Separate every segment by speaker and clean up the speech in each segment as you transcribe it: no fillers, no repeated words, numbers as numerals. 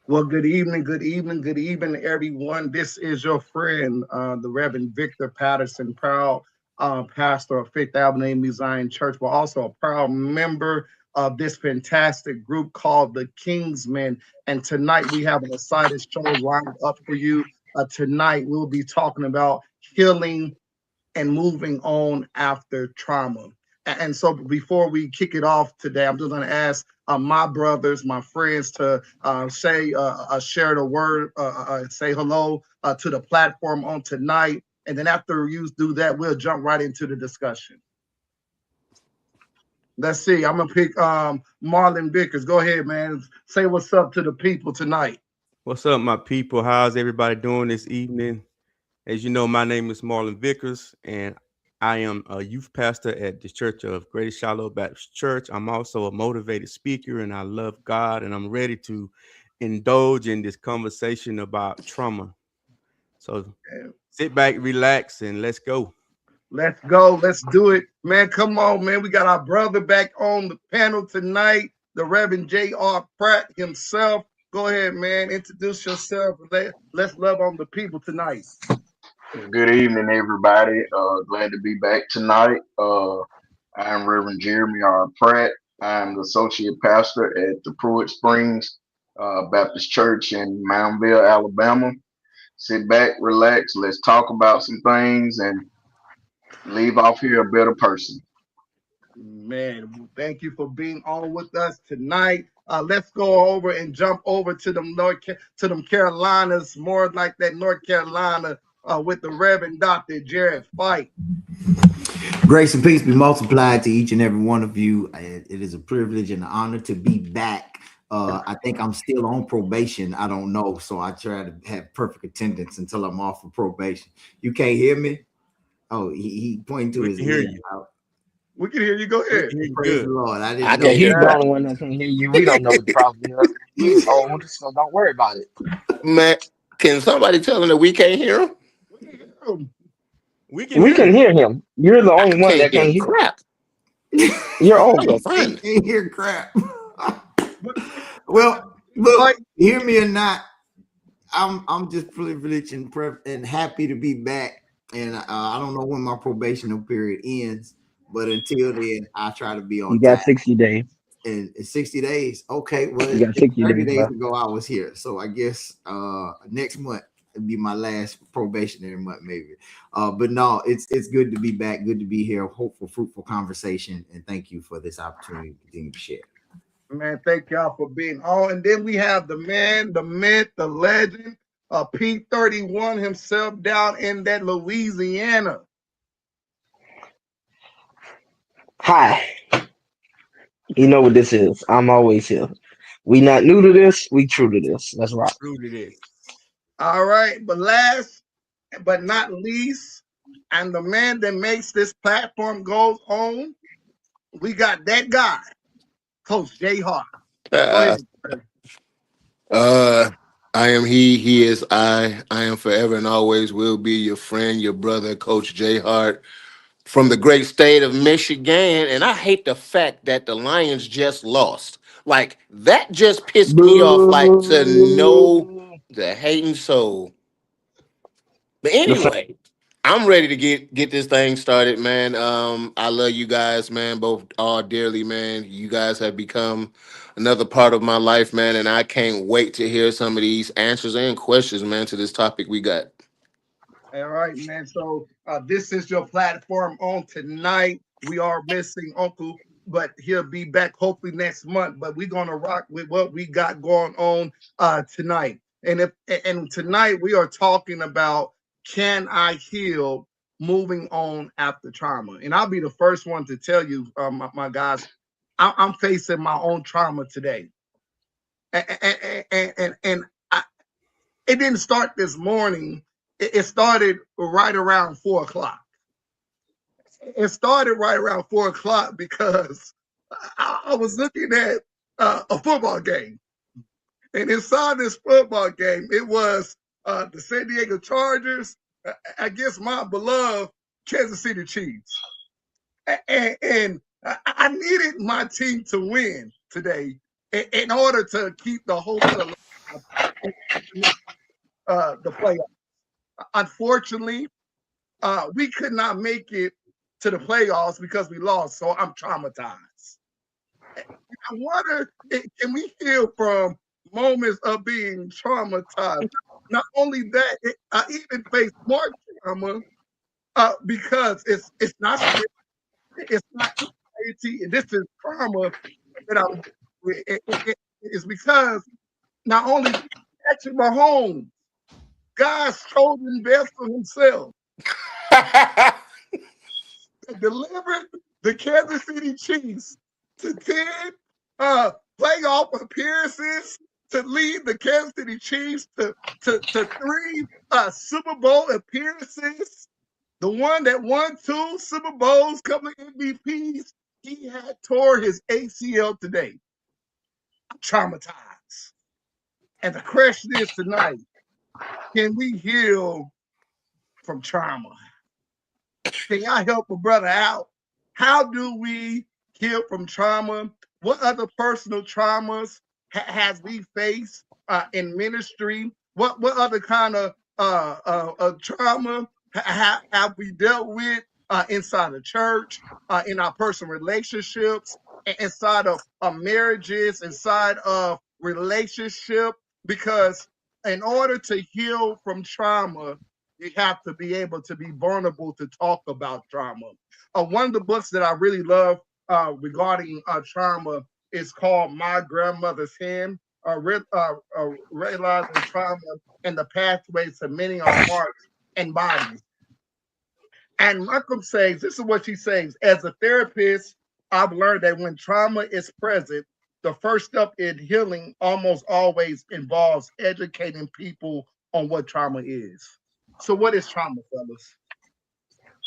Speaker 1: Well, good evening, everyone. This is your friend, the Reverend Victor Patterson, proud pastor of Fifth Avenue Zion Church, but also a proud member of this fantastic group called the Kingsmen. And tonight we have an exciting show lined up for you. Tonight we'll be talking about healing and moving on after trauma. And so before we kick it off today, I'm just going to ask my brothers, my friends to share the word, say hello to the platform on tonight. And then after you do that, we'll jump right into the discussion. Let's see. I'm going to pick Marlon Vickers. Go ahead, man. Say what's up to the people tonight.
Speaker 2: What's up, my people? How's everybody doing this evening? As you know, my name is Marlon Vickers, and I am a youth pastor at the Church of Greater Shiloh Baptist Church. I'm also a motivated speaker, and I love God, and I'm ready to indulge in this conversation about trauma. So sit back, relax, and let's go.
Speaker 1: Let's go. Let's do it. Man, come on, man. We got our brother back on the panel tonight, the Reverend J.R. Pratt himself. Go ahead, man. Introduce yourself. Let's love on the people tonight.
Speaker 3: Good evening, everybody. Glad to be back tonight. I'm Reverend Jeremy R. Pratt. I'm the associate pastor at the Pruitt Springs Baptist Church in Mountville, Alabama. Sit back, relax. Let's talk about some things and leave off here a better person.
Speaker 1: Man, thank you for being on with us tonight. Let's go over and jump over to them Carolinas, more like that North Carolina with the Reverend Dr. Jared Fight.
Speaker 4: Grace and peace be multiplied to each and every one of you. It is a privilege and an honor to be back. I think I'm still on probation. I don't know, so I try to have perfect attendance until I'm off of probation. You can't hear me? Oh, he pointing to his
Speaker 2: hear
Speaker 4: ear.
Speaker 2: you.
Speaker 1: We can hear you. Go ahead.
Speaker 4: Praise the Lord. I didn't
Speaker 5: I
Speaker 4: know
Speaker 5: can hear the
Speaker 4: that.
Speaker 5: only one that can hear you. We don't know what the problem is. He's old, so don't worry about it.
Speaker 6: Man, can somebody tell him that we can't hear him?
Speaker 2: We can
Speaker 5: We
Speaker 2: hear
Speaker 5: can
Speaker 2: you.
Speaker 5: hear him. You're the
Speaker 6: I
Speaker 5: only one
Speaker 6: can't
Speaker 5: that
Speaker 6: hear
Speaker 5: can't hear.
Speaker 6: crap.
Speaker 5: You're
Speaker 6: I'm
Speaker 5: old.
Speaker 6: gonna
Speaker 4: He
Speaker 6: find it.
Speaker 4: can't hear crap.
Speaker 1: But,
Speaker 4: Well, look,
Speaker 1: like,
Speaker 4: hear me or not, I'm just privileged and happy to be back. And I don't know when my probational period ends, but until then, I try to be
Speaker 5: You
Speaker 4: on
Speaker 5: got
Speaker 4: time.
Speaker 5: 60 days.
Speaker 4: And 60 days, okay. Well,
Speaker 5: You got 60
Speaker 4: 30
Speaker 5: days
Speaker 4: days
Speaker 5: left.
Speaker 4: ago I was here, so I guess next month it'll be my last probationary month, maybe. But no, it's good to be back. Good to be here. Hopeful, fruitful conversation, and thank you for this opportunity to continue to share.
Speaker 1: man, thank y'all for being on. And then we have the man, the myth, the legend, P31 himself down in that Louisiana.
Speaker 5: Hi. You know what this is. I'm always here. We not new to this. We true to this. Let's rock.
Speaker 2: True to this.
Speaker 1: All right, but last but not least, and the man that makes this platform goes on, we got that guy, Coach Jay Hart. Go
Speaker 6: Uh,
Speaker 1: ahead. Sir.
Speaker 6: uh, I am he. He is I. I am forever and always will be your friend, your brother, Coach J Hart from the great state of Michigan. And I hate the fact that the Lions just lost. Like that just pissed me off. Like to know
Speaker 5: Boo.
Speaker 6: the hating soul. But
Speaker 5: The fa-
Speaker 6: anyway, I'm ready to get this thing started, man. I love you guys, man, both all dearly, man. You guys have become another part of my life, man, and I can't wait to hear some of these answers and questions, man, to this topic we got.
Speaker 1: All right, man. So this is your platform on tonight. We are missing Uncle, but he'll be back hopefully next month. But we're gonna rock with what we got going on tonight. And tonight we are talking about can I heal moving on after trauma? And I'll be the first one to tell you, my guys, I'm facing my own trauma today. And I, it didn't start this morning. It started right around 4 o'clock. It started right around 4 o'clock because I was looking at a football game, and inside this football game, it was the San Diego Chargers against my beloved Kansas City Chiefs, and I needed my team to win today in order to keep the hopes alive the playoffs. Unfortunately, we could not make it to the playoffs because we lost. So I'm traumatized. I wonder, can we heal from moments of being traumatized? Not only that, I even face more trauma because it's not script, it's not anxiety, and this is trauma that I'm. It's because not only Patrick Mahomes, God's chosen vessel himself, delivered the Kansas City Chiefs to 10 playoff appearances, to lead the Kansas City Chiefs to 3 Super Bowl appearances. The one that won 2 Super Bowls, couple of MVPs, he had tore his ACL today. I'm traumatized. And the question is tonight, can we heal from trauma? Can y'all help a brother out? How do we heal from trauma? What other personal traumas has we faced in ministry? What other kind of trauma have we dealt with inside the church, in our personal relationships, inside of marriages, inside of relationship? Because in order to heal from trauma, you have to be able to be vulnerable to talk about trauma. One of the books that I really love regarding trauma is called My Grandmother's Hand, Realizing Trauma and the Pathways to Mending Our Hearts and Bodies. And Malcolm says, this is what she says, as a therapist, I've learned that when trauma is present, the first step in healing almost always involves educating people on what trauma is. So what is trauma, fellas?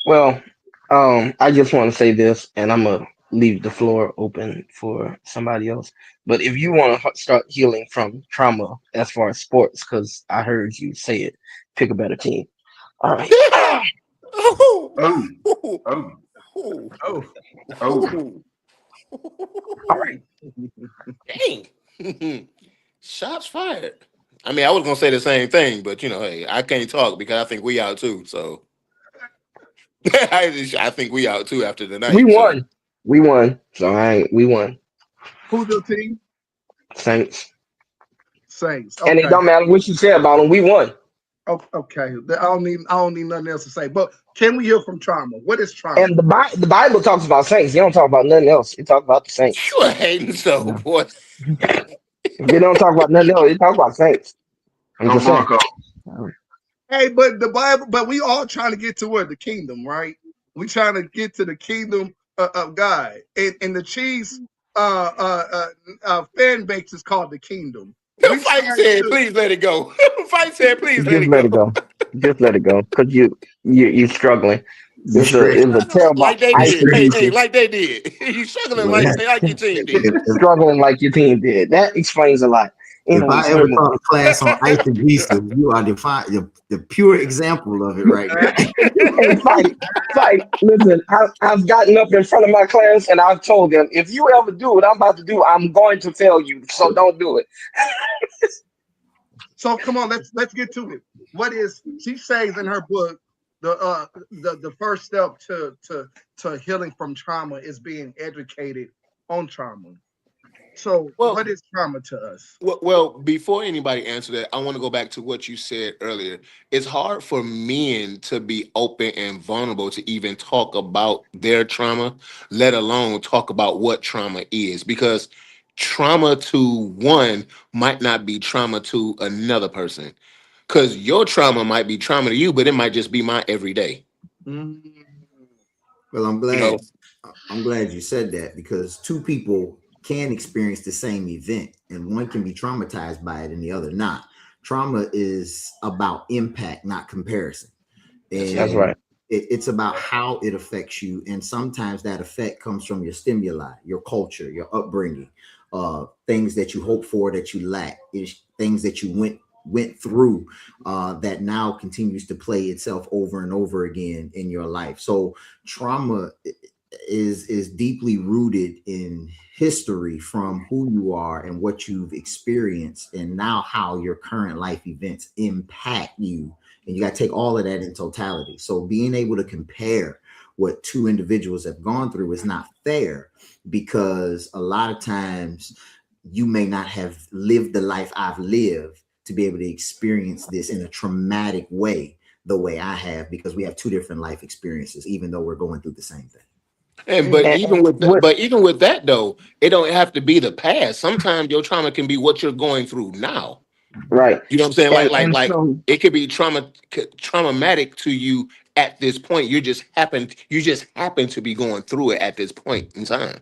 Speaker 5: Well, I just want to say this, and I'm gonna leave the floor open for somebody else. But if you want to start healing from trauma as far as sports, because I heard you say it, pick a better team. All right.
Speaker 6: Oh,
Speaker 3: Oh,
Speaker 6: oh,
Speaker 3: oh,
Speaker 6: oh,
Speaker 1: Oh,
Speaker 3: oh.
Speaker 6: oh,
Speaker 5: All right.
Speaker 6: dang. Shots fired. I mean, I was gonna say the same thing, but hey, I can't talk because I think we out too. So I think we out too after
Speaker 5: We
Speaker 6: tonight. So
Speaker 5: won. We won. So we won.
Speaker 1: who's your team?
Speaker 5: Saints.
Speaker 1: Saints.
Speaker 5: And it
Speaker 1: Okay.
Speaker 5: don't matter what you say about them. We won.
Speaker 1: Okay. I don't need nothing else to say. But can we heal from trauma? What is trauma?
Speaker 5: And the Bible talks about saints. You don't talk about nothing else. It talks about the saints.
Speaker 6: you a hating so
Speaker 4: Yeah.
Speaker 6: boy.
Speaker 5: If you don't talk about nothing else, it talks about saints. I'm
Speaker 3: Go
Speaker 5: just saying.
Speaker 3: Broncos.
Speaker 1: Hey, but the Bible, but we all trying to get to where the kingdom, right? We trying to get to the kingdom of God, and the Chiefs fan base is called the kingdom. We
Speaker 6: Fight
Speaker 1: trying
Speaker 6: said,
Speaker 1: to.
Speaker 6: please let it go. Fight said, please let
Speaker 5: Just
Speaker 6: it
Speaker 5: let it
Speaker 6: go.
Speaker 5: go. Just let it go. Cause you're struggling.
Speaker 4: You stretch.
Speaker 5: It's a terrible
Speaker 6: Like they
Speaker 4: You
Speaker 6: did.
Speaker 4: stretch.
Speaker 6: Hey,
Speaker 5: isolation.
Speaker 6: like they did. You struggling
Speaker 4: Yeah.
Speaker 6: like your team did.
Speaker 4: If,
Speaker 5: Struggling like your team did. That explains a lot.
Speaker 4: if
Speaker 5: Anyways,
Speaker 4: I
Speaker 5: we're
Speaker 4: ever
Speaker 5: moving.
Speaker 4: taught a class on eisegesis, you are the pure example of it right there.
Speaker 5: Hey, fight. Listen, I've gotten up in front of my class and I've told them, if you ever do what I'm about to do, I'm going to fail you. So don't do it.
Speaker 1: So come on, let's get to it. What is she says in her book? The first step to healing from trauma is being educated on trauma. So
Speaker 6: Well,
Speaker 1: what is trauma to us?
Speaker 6: well, before anybody answer that, I want to go back to what you said earlier. It's hard for men to be open and vulnerable to even talk about their trauma, let alone talk about what trauma is, because trauma to one might not be trauma to another person. Because your trauma might be trauma to you, but it might just be my everyday.
Speaker 1: Mm.
Speaker 4: Well,
Speaker 6: You know,
Speaker 4: I'm glad you said that because two people can experience the same event and one can be traumatized by it and the other not. Trauma is about impact, not comparison.
Speaker 6: that's
Speaker 5: That's
Speaker 6: it.
Speaker 4: And
Speaker 5: right.
Speaker 4: it's about how it affects you. And sometimes that effect comes from your stimuli, your culture, your upbringing, things that you hope for that you lack, things that you went through that now continues to play itself over and over again in your life. So trauma is deeply rooted in history from who you are and what you've experienced, and now how your current life events impact you. And you got to take all of that in totality. So being able to compare what two individuals have gone through is not fair, because a lot of times you may not have lived the life I've lived to be able to experience this in a traumatic way the way I have, because we have two different life experiences, even though we're going through the same thing.
Speaker 6: And but
Speaker 5: And
Speaker 6: even with
Speaker 5: what
Speaker 6: but even with that though, it don't have to be the past. Sometimes your trauma can be what you're going through now.
Speaker 5: right.
Speaker 6: You know what I'm saying?
Speaker 5: And so
Speaker 6: It could be traumatic to you at this point. You just happen to be going through it at this point in time.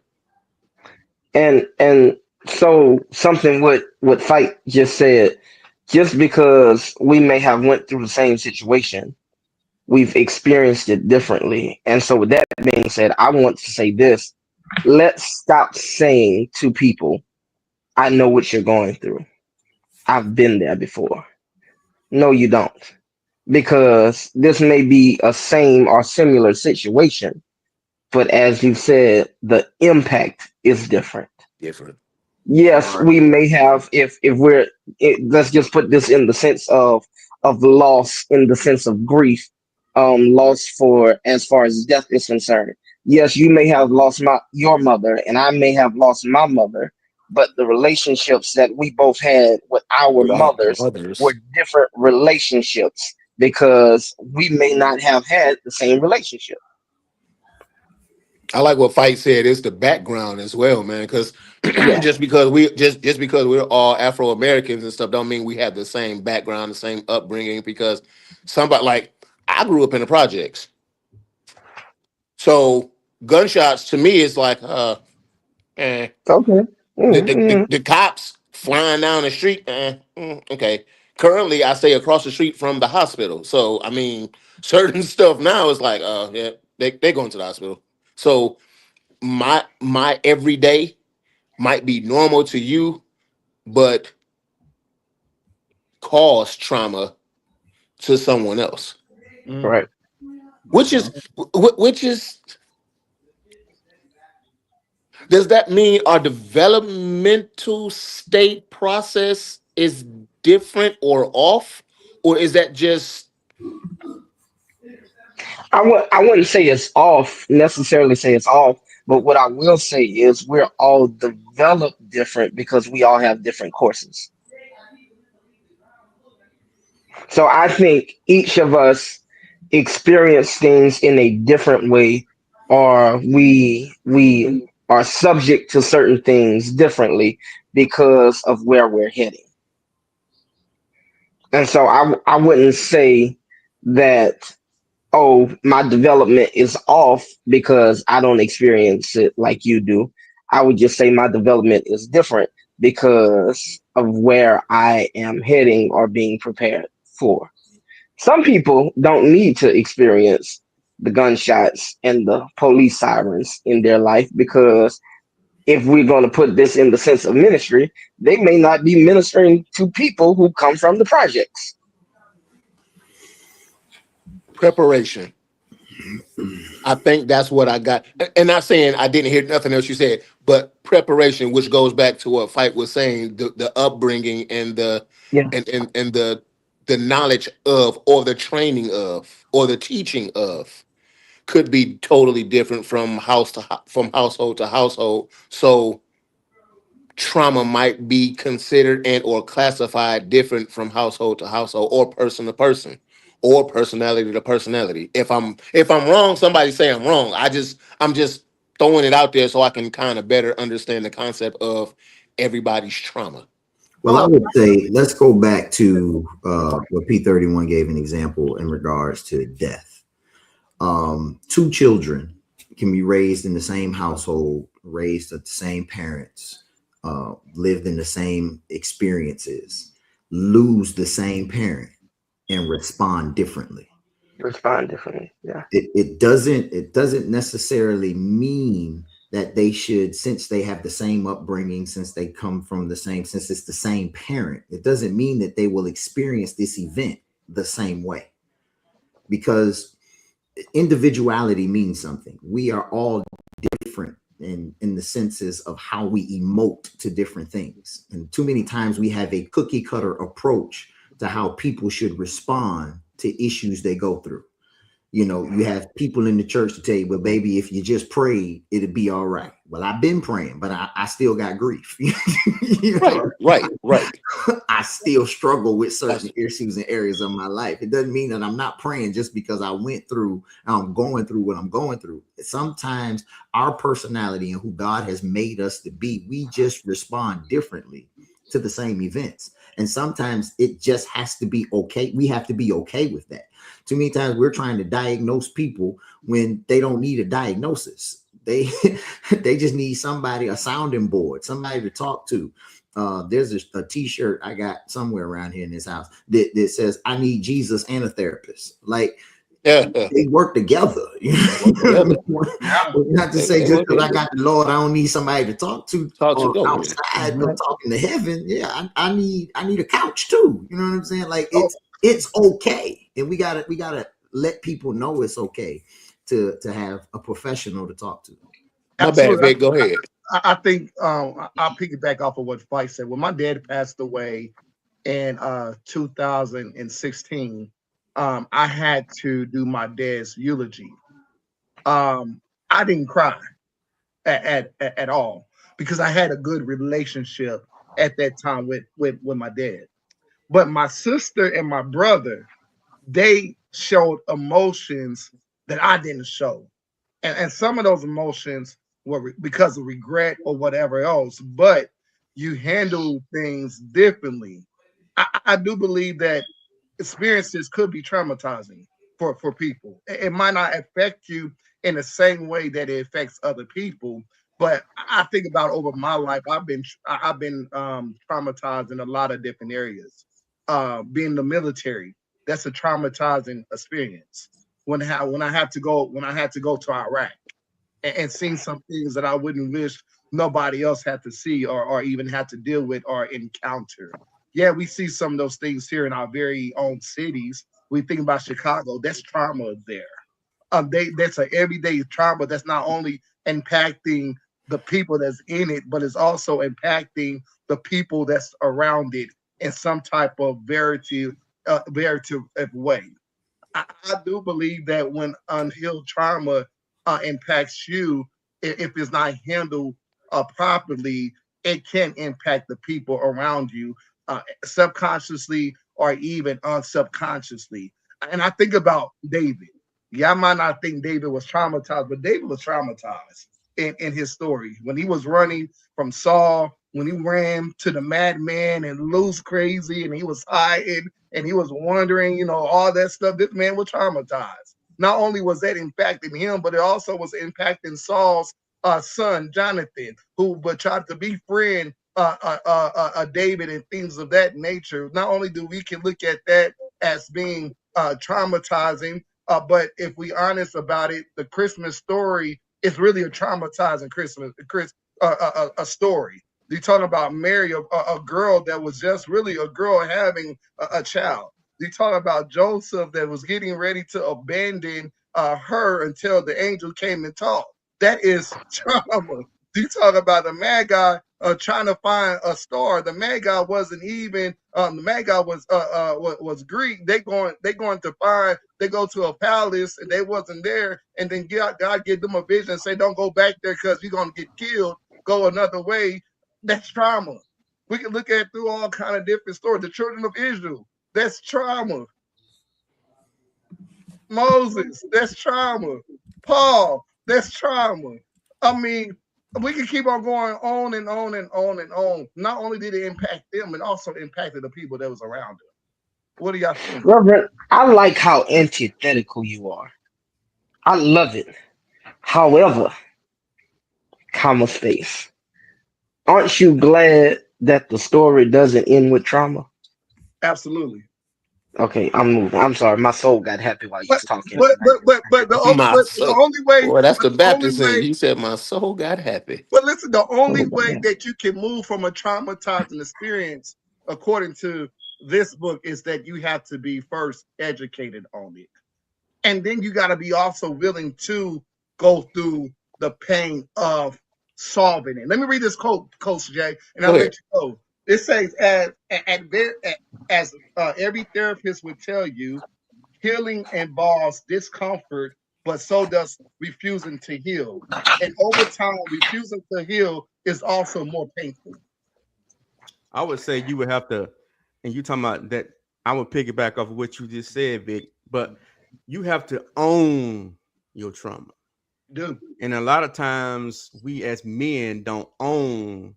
Speaker 5: and so something what Fight just said, just because we may have went through the same situation, we've experienced it differently. And so with that being said, I want to say this. Let's stop saying to people, I know what you're going through. I've been there before. No, you don't. Because this may be a same or similar situation, but as you said, the impact is different.
Speaker 6: Different.
Speaker 5: Yes,
Speaker 3: Right.
Speaker 5: we may have, if we're let's just put this in the sense of loss, in the sense of grief, loss for as far as death is concerned. Yes, you may have lost your mother, and I may have lost my mother, but the relationships that we both had with our
Speaker 6: With our
Speaker 5: mothers were
Speaker 6: mothers.
Speaker 5: different relationships, because we may not have had the same relationship.
Speaker 6: I like what Fight said. It's the background as well, man. Because
Speaker 5: Yeah.
Speaker 6: just because we're all Afro Americans and stuff, don't mean we have the same background, the same upbringing. Because somebody like I grew up in the projects, so gunshots to me is like, eh.
Speaker 5: Okay. Mm.
Speaker 6: The cops flying down the street, okay. Currently, I stay across the street from the hospital, so I mean, certain stuff now is like, yeah, they going to the hospital. So my everyday might be normal to you, but cause trauma to someone else,
Speaker 1: Mm.
Speaker 5: Right.
Speaker 6: which is which is does that mean our developmental state process is different or off, or is that just
Speaker 5: I wouldn't say it's off, necessarily say it's off, but what I will say is we're all developed different because we all have different courses. So I think each of us experience things in a different way, or we are subject to certain things differently because of where we're heading. And so I wouldn't say that, oh, my development is off because I don't experience it like you do. I would just say my development is different because of where I am heading or being prepared for. Some people don't need to experience the gunshots and the police sirens in their life, because if we're going to put this in the sense of ministry, they may not be ministering to people who come from the projects.
Speaker 6: preparation? I think that's what I got. And not saying I didn't hear nothing else you said, but preparation, which goes back to what Fight was saying, the upbringing and
Speaker 5: Yeah,
Speaker 6: and the knowledge of, or the training of, or the teaching of, could be totally different from from household to household. So trauma might be considered and or classified different from household to household, or person to person, or personality to personality. If I'm wrong, somebody say I'm wrong. I'm just throwing it out there so I can kind of better understand the concept of everybody's trauma.
Speaker 4: Well, I would say let's go back to what P31 gave an example in regards to death. Two children can be raised in the same household, raised at the same parents, lived in the same experiences, lose the same parent, and respond differently.
Speaker 5: respond differently. Yeah.
Speaker 4: It doesn't necessarily mean that they should, since they have the same upbringing, since they come from the same, since it's the same parent, it doesn't mean that they will experience this event the same way, because individuality means something. We are all in the senses of how we emote to different things. And too many times we have a cookie cutter approach to how people should respond to issues they go through. You know, you have people in the church to tell you, well, baby, if you just prayed, it'd be all right. Well, I've been praying, but I still got grief. You know?
Speaker 6: Right.
Speaker 4: I still struggle with certain issues and areas of my life. It doesn't mean that I'm not praying just because I went through, I'm going through what I'm going through. Sometimes our personality and who God has made us to be, we just respond differently to the same events. And sometimes it just has to be okay. We have to be okay with that. Too many times we're trying to diagnose people when they don't need a diagnosis. They just need somebody, a sounding board, somebody to talk to. There's a t-shirt I got somewhere around here in this house that says, I need Jesus and a therapist. Like, they work together. Not to say just because I got the Lord, I don't need somebody to talk to outside of talking to heaven. Yeah, I need a couch too. You know what I'm saying? Like it's okay, and we gotta let people know it's okay to have a professional to talk to.
Speaker 6: My bad, Vic. Go ahead.
Speaker 1: I think I'll piggyback off of what Fife said. When my dad passed away in 2016, I had to do my dad's eulogy. I didn't cry at all because I had a good relationship at that time with my dad. But my sister and my brother, they showed emotions that I didn't show. And some of those emotions were because of regret or whatever else, but you handle things differently. I do believe that experiences could be traumatizing for people. It might not affect you in the same way that it affects other people, but I think about over my life, I've been traumatized in a lot of different areas. Being in the military, that's a traumatizing experience. When I had to go to Iraq and seen some things that I wouldn't wish nobody else had to see or even had to deal with or encounter. Yeah, we see some of those things here in our very own cities. We think about Chicago, that's trauma there. That's an everyday trauma that's not only impacting the people that's in it, but it's also impacting the people that's around it in some type of veritive way. I do believe that when unhealed trauma impacts you, if it's not handled properly, it can impact the people around you subconsciously or even unsubconsciously. And I think about David. Yeah, I might not think David was traumatized, but David was traumatized in his story. When he was running from Saul, when he ran to the madman and loose crazy, and he was hiding and he was wondering, all that stuff, this man was traumatized. Not only was that impacting him, but it also was impacting Saul's son, Jonathan, who but tried to befriend David and things of that nature. Not only do we can look at that as being traumatizing, but if we honest about it, the Christmas story is really a traumatizing a story. You're talking about Mary, a girl that was just really a girl having a child. You talk about Joseph that was getting ready to abandon her until the angel came and talked. That is trauma. You talk about the Magi trying to find a star. The Magi wasn't even. The Magi was Greek. They going to find. They go to a palace and they wasn't there. And then God give them a vision and say, "Don't go back there because you're gonna get killed. Go another way." That's trauma. We can look at through all kind of different stories. The children of Israel. That's trauma. Moses, that's trauma. Paul, that's trauma. I mean, we can keep on going on and on and on and on. Not only did it impact them, it also impacted the people that was around them. What do y'all think?
Speaker 5: Reverend, I like how antithetical you are. I love it. However, comma space. Aren't you glad that the story doesn't end with trauma?
Speaker 1: Absolutely.
Speaker 5: Okay, I'm moving. I'm sorry, my soul got happy while you
Speaker 1: But
Speaker 5: was talking.
Speaker 6: My soul.
Speaker 1: the only way,
Speaker 6: Boy, that's
Speaker 1: but
Speaker 6: the
Speaker 1: the only
Speaker 6: Baptist thing.
Speaker 1: way,
Speaker 6: He said, "My soul got happy."
Speaker 1: but listen, the only
Speaker 5: Soul got
Speaker 1: way
Speaker 5: happy.
Speaker 1: that you can move from a traumatizing experience, according to this book, is that you have to be first educated on it. And then you got to be also willing to go through the pain of solving it. Let me read this quote, Coach Jay, and
Speaker 6: Go
Speaker 1: I'll
Speaker 6: ahead.
Speaker 1: let you go. It says, as every therapist would tell you, healing involves discomfort, but so does refusing to heal. And over time, refusing to heal is also more painful.
Speaker 2: I would say you would have to, and you talking about that. I would piggyback off of what you just said, Vic. But you have to own your trauma.
Speaker 1: Dude.
Speaker 2: And a lot of times, we as men don't own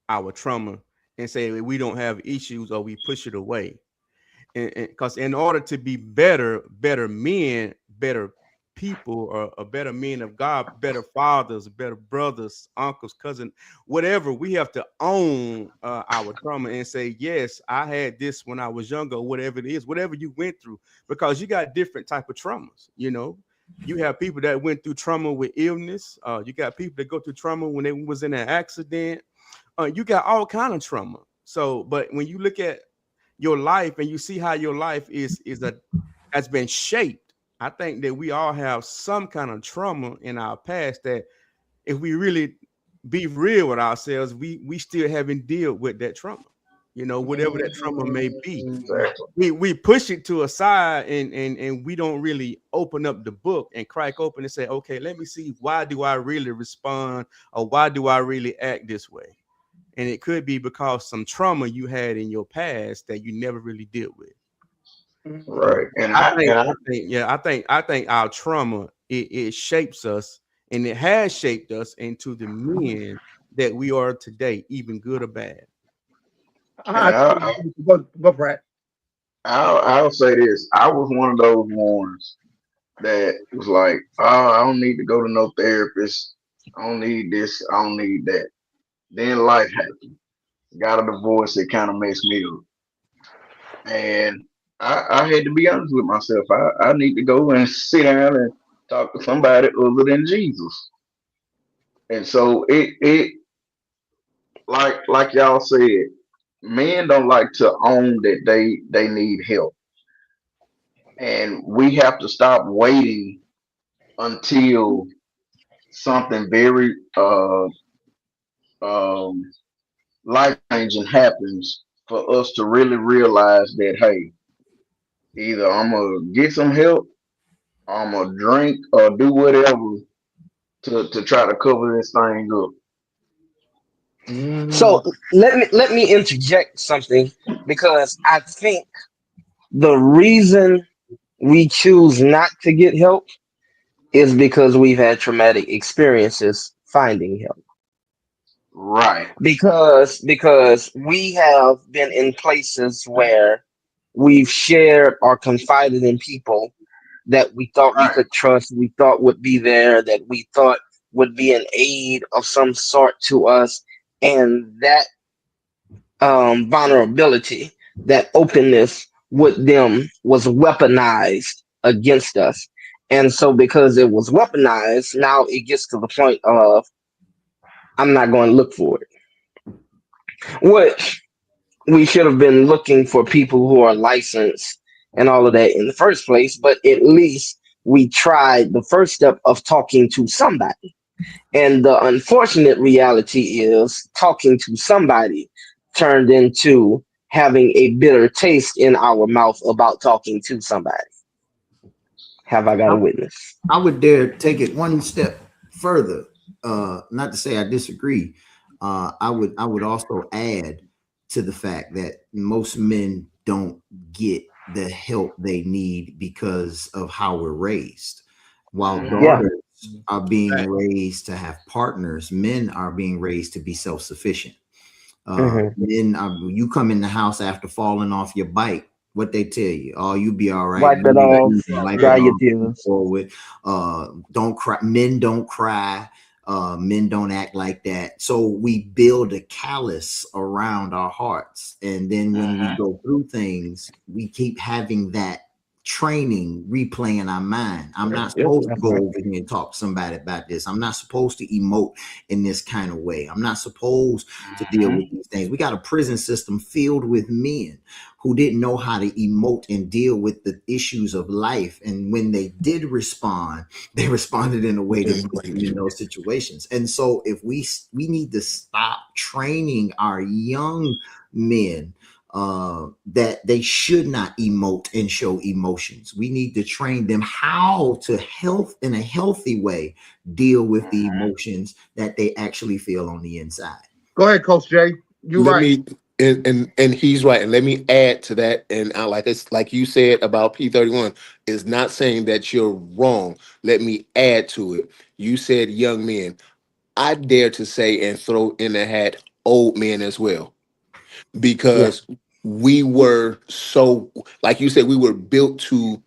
Speaker 2: our trauma and say we don't have issues or we push it away. And because in order to be better men, better people, or better men of God, better fathers, better brothers, uncles, cousins, whatever, we have to own our trauma and say, yes, I had this when I was younger, whatever it is, whatever you went through, because you got different type of traumas. You have people that went through trauma with illness. You got people that go through trauma when they was in an accident. You got all kind of trauma. So, but when you look at your life and you see how your life has been shaped, I think that we all have some kind of trauma in our past that if we really be real with ourselves, we still haven't dealt with that trauma. Whatever that trauma may be.
Speaker 3: Exactly.
Speaker 2: We push it to a side and we don't really open up the book and crack open and say, okay, let me see, why do I really respond, or why do I really act this way? And it could be because some trauma you had in your past that you never really dealt with.
Speaker 3: Right. And
Speaker 2: I think our trauma, it shapes us, and it has shaped us into the men that we are today, even good or bad.
Speaker 3: and
Speaker 1: Go, Brad.
Speaker 3: I'll say this. I was one of those ones that was like, oh, I don't need to go to no therapist. I don't need this. I don't need that. Then life happened. Got a divorce. It kind of messed me up. And I had to be honest with myself. I need to go and sit down and talk to somebody other than Jesus. And so it like y'all said, men don't like to own that they need help. And we have to stop waiting until something very um life changing happens for us to really realize that, hey, either I'm gonna get some help, I'm gonna drink or do whatever to try to cover this thing up.
Speaker 5: So let me interject something, because I think the reason we choose not to get help is because we've had traumatic experiences finding help.
Speaker 3: Right,
Speaker 5: Because we have been in places where we've shared or confided in people that we thought we
Speaker 3: right,
Speaker 5: could trust, we thought would be there, that we thought would be an aid of some sort to us, and that vulnerability, that openness with them was weaponized against us. And so, because it was weaponized, now it gets to the point of I'm not going to look for it. Which we should have been looking for people who are licensed and all of that in the first place, but at least we tried the first step of talking to somebody. And the unfortunate reality is talking to somebody turned into having a bitter taste in our mouth about talking to somebody. Have I got
Speaker 4: I,
Speaker 5: a witness?
Speaker 4: I would dare take it one step further. Not to say I disagree. I would also add to the fact that most men don't get the help they need because of how we're raised. While
Speaker 5: Yeah.
Speaker 4: daughters are being raised to have partners, men are being raised to be self-sufficient.
Speaker 5: Hmm.
Speaker 4: Men are, you come in the house after falling off your bike, what they tell you, oh, you be all right.
Speaker 5: Wipe it off,
Speaker 4: Wipe it
Speaker 5: dry your
Speaker 4: off,
Speaker 5: tears.
Speaker 4: forward. Don't cry. Men don't cry. Men don't act like that. So we build a callus around our hearts. And then when we go through things, we keep having that training replaying our mind. I'm not
Speaker 6: Yep.
Speaker 4: supposed to
Speaker 5: That's
Speaker 4: go
Speaker 5: right.
Speaker 4: over here and talk to somebody about this. I'm not supposed to emote in this kind of way. I'm not supposed to deal with these things. We got a prison system filled with men who didn't know how to emote and deal with the issues of life. And when they did respond, they responded in a way that put them in those situations. And so if we need to stop training our young men that they should not emote and show emotions. We need to train them how to health in a healthy way deal with the emotions that they actually feel on the inside.
Speaker 1: Go ahead, Coach Jay. You're
Speaker 6: Let
Speaker 1: right.
Speaker 6: me and he's right. And let me add to that. And I like it's like you said about P31 is not saying that you're wrong. Let me add to it. You said young men. I dare to say and throw in the hat old men as well.
Speaker 5: Yeah.
Speaker 6: Because we were so, like you said, we were built to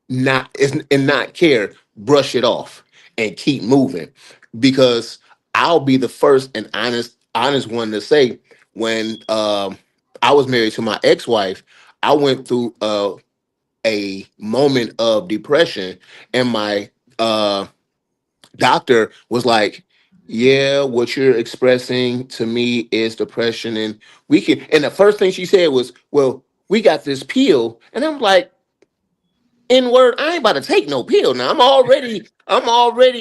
Speaker 6: and not care, brush it off and keep moving. Because I'll be the first and honest one to say when I was married to my ex-wife, I went through a moment of depression, and my doctor was like, yeah, what you're expressing to me is depression, and we can, and the first thing she said was, well, we got this pill. And I'm like, in word, I ain't about to take no pill. Now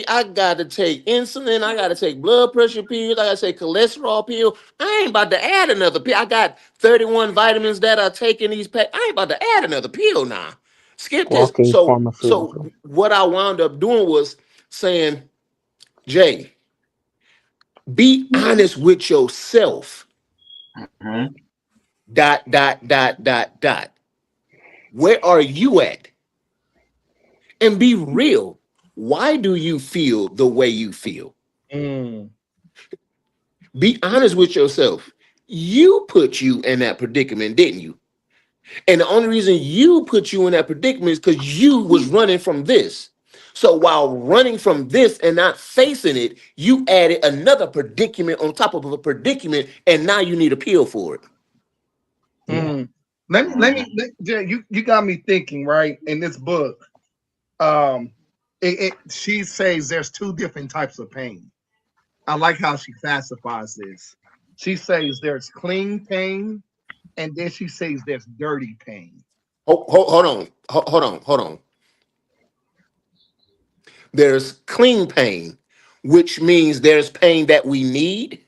Speaker 6: I gotta take insulin, I gotta take blood pressure pills, I gotta take cholesterol pill. I ain't about to add another pill. I got 31 vitamins that are taking these I ain't about to add another pill now. Skip this.
Speaker 5: Walking
Speaker 6: So
Speaker 5: pharmaceutical.
Speaker 6: what I wound up doing was saying, Jay, be honest with yourself.
Speaker 3: Mhm.
Speaker 6: Dot. Where are you at? And be real. Why do you feel the way you feel?
Speaker 1: Mm.
Speaker 6: Be honest with yourself. You put you in that predicament, didn't you? And the only reason you put you in that predicament is because you was running from this. So while running from this and not facing it, you added another predicament on top of a predicament, and now you need a pill for it.
Speaker 5: Yeah.
Speaker 1: Mm. Jay, you got me thinking, right? In this book, um, she says there's two different types of pain. I like how she classifies this. She says there's clean pain, and then she says there's dirty pain.
Speaker 6: Hold on. Hold on. There's clean pain, which means there's pain that we need.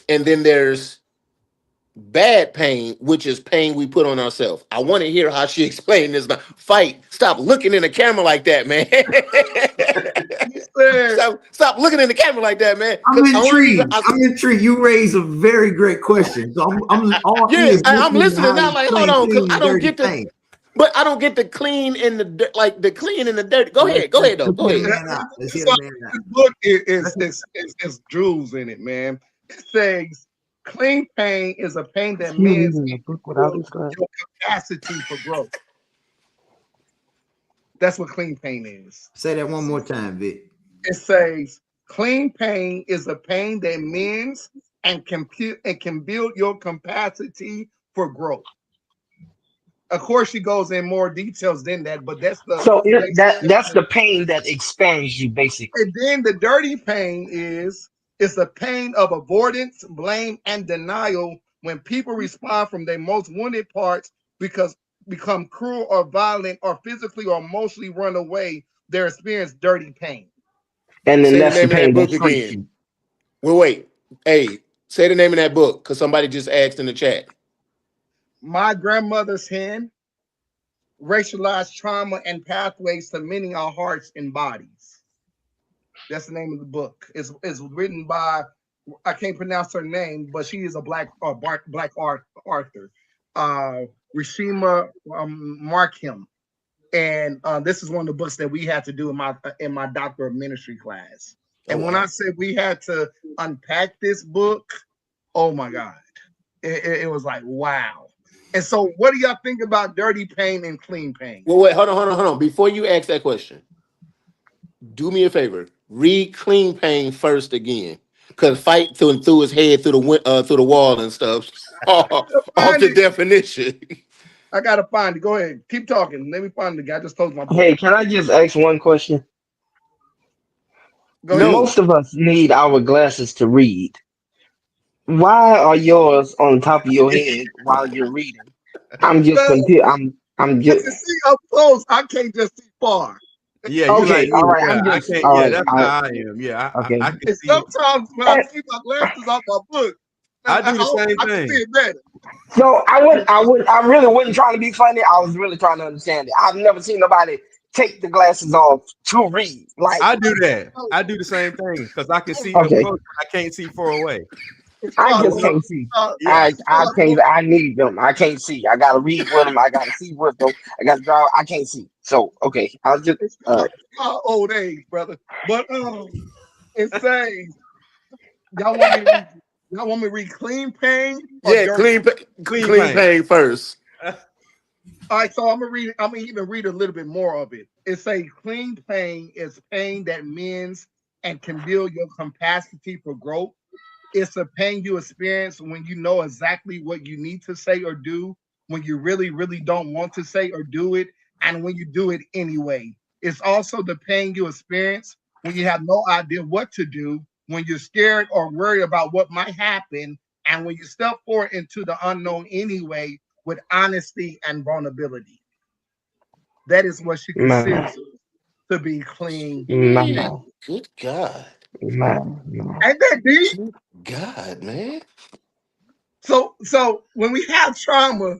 Speaker 6: And then there's bad pain, which is pain we put on ourselves. I want to hear how she explained this. Now, fight. Stop looking in the camera like that, man.
Speaker 1: She said,
Speaker 6: stop looking in the camera like that, man.
Speaker 4: I'm
Speaker 6: Because only reason
Speaker 4: intrigued. I'm intrigued. You raise a very great question. So I'm all
Speaker 6: yeah,
Speaker 4: ears
Speaker 6: I'm
Speaker 4: listening to
Speaker 6: listening
Speaker 4: how
Speaker 6: now.
Speaker 4: you
Speaker 6: Like, hold
Speaker 4: explain
Speaker 6: on, because
Speaker 4: clean
Speaker 6: I
Speaker 4: and
Speaker 6: don't
Speaker 4: dirty
Speaker 6: get the,
Speaker 4: pain.
Speaker 6: but I don't get the clean and the clean and the dirty.
Speaker 4: Well,
Speaker 6: Go ahead though.
Speaker 4: let's
Speaker 6: Go
Speaker 4: hear the
Speaker 6: ahead.
Speaker 4: man out. Let's hear
Speaker 1: so
Speaker 4: the man out.
Speaker 1: this book
Speaker 4: Let's,
Speaker 1: is jewels in it, man. It says clean pain is a pain
Speaker 5: Is
Speaker 1: that
Speaker 5: he
Speaker 1: means
Speaker 5: reading the book without
Speaker 1: build
Speaker 5: his glasses?
Speaker 1: your capacity for growth. That's what clean pain is.
Speaker 4: say that one more time, Vic.
Speaker 1: It says clean pain is a pain that mends and can build your capacity for growth. Of course, she goes in more details than that, but that's the
Speaker 5: So
Speaker 1: basic
Speaker 5: that's the
Speaker 1: definition.
Speaker 5: pain that expands you, basically.
Speaker 1: And then the dirty pain is it's a pain of avoidance, blame, and denial when people respond from their most wounded parts because become cruel or violent or physically or emotionally run away. They experience dirty pain.
Speaker 5: And then
Speaker 6: Say the
Speaker 5: that's the
Speaker 6: name of that
Speaker 5: pain that
Speaker 6: book
Speaker 5: shrinks
Speaker 6: again.
Speaker 5: you.
Speaker 6: Well, wait. Hey, say the name of that book because somebody just asked in the chat.
Speaker 1: My grandmother's hand, racialized trauma and pathways to mending our hearts and bodies. That's the name of the book. It's written by I can't pronounce her name, but she is a black author, uh, Rishima Markham, and this is one of the books that we had to do in my doctor of ministry class.
Speaker 6: Oh
Speaker 1: And when I
Speaker 6: wow.
Speaker 1: said we had to unpack this book, oh my God, it was like wow. And so, what do y'all think about dirty pain and clean pain?
Speaker 6: Well, wait, hold on. Before you ask that question, do me a favor. Read Clean Pain first again. Cause fight through his head through the wall and stuff off
Speaker 1: Find
Speaker 6: the
Speaker 1: it.
Speaker 6: definition.
Speaker 1: I gotta find it. Go ahead. Keep talking. Let me find the guy. I just closed my book.
Speaker 5: Hey, can I just ask one question?
Speaker 1: Go ahead.
Speaker 6: No.
Speaker 5: Most of us need our glasses to read. Why are yours on top of your head while you're reading? I'm just
Speaker 1: Because
Speaker 5: confused. I'm
Speaker 1: I
Speaker 5: just
Speaker 1: can see up close. I can't just see far.
Speaker 2: Yeah, you like
Speaker 5: okay. All
Speaker 2: me.
Speaker 5: right.
Speaker 2: Yeah,
Speaker 5: I'm
Speaker 2: I
Speaker 5: just
Speaker 2: can't.
Speaker 5: all
Speaker 2: Yeah,
Speaker 5: right.
Speaker 2: that's
Speaker 5: All right.
Speaker 2: how I am. Yeah,
Speaker 5: Okay.
Speaker 2: I can
Speaker 1: And
Speaker 2: see.
Speaker 1: sometimes when I
Speaker 5: And
Speaker 1: take my glasses off my book,
Speaker 2: I do the same
Speaker 1: I can see
Speaker 2: thing.
Speaker 1: it better.
Speaker 5: so I really wasn't trying to be funny. I was really trying to understand it. I've never seen nobody take the glasses off to read. Like,
Speaker 2: I do that.
Speaker 1: Oh,
Speaker 2: I do the same thing because I can see up
Speaker 5: okay,
Speaker 2: close, but I can't see far away.
Speaker 1: it's
Speaker 5: I
Speaker 1: called
Speaker 2: So
Speaker 5: just
Speaker 2: when I,
Speaker 5: can't see.
Speaker 2: yeah,
Speaker 5: I can't. I need them. I can't see. I gotta read with them. I gotta see with them. I gotta draw. I can't see. So okay, I was just all right.
Speaker 1: it's called old age, brother. But it says y'all want me to read y'all want me to read clean pain or
Speaker 6: Yeah,
Speaker 1: dirty?
Speaker 2: clean
Speaker 6: clean
Speaker 2: paint.
Speaker 6: pain first.
Speaker 1: All right, so I'm gonna read. I'm gonna even read a little bit more of it. It says clean pain is pain that mends and can build your capacity for growth. It's a pain you experience when you know exactly what you need to say or do, when you really, really don't want to say or do it, and when you do it anyway. It's also the pain you experience when you have no idea what to do, when you're scared or worried about what might happen, and when you step forward into the unknown anyway with honesty and vulnerability. That is what she
Speaker 5: Man,
Speaker 1: considers to be clean
Speaker 6: Man,
Speaker 1: pain.
Speaker 5: man,
Speaker 6: good God.
Speaker 5: man.
Speaker 1: Ain't that deep?
Speaker 6: Good God, man.
Speaker 1: So when we have trauma,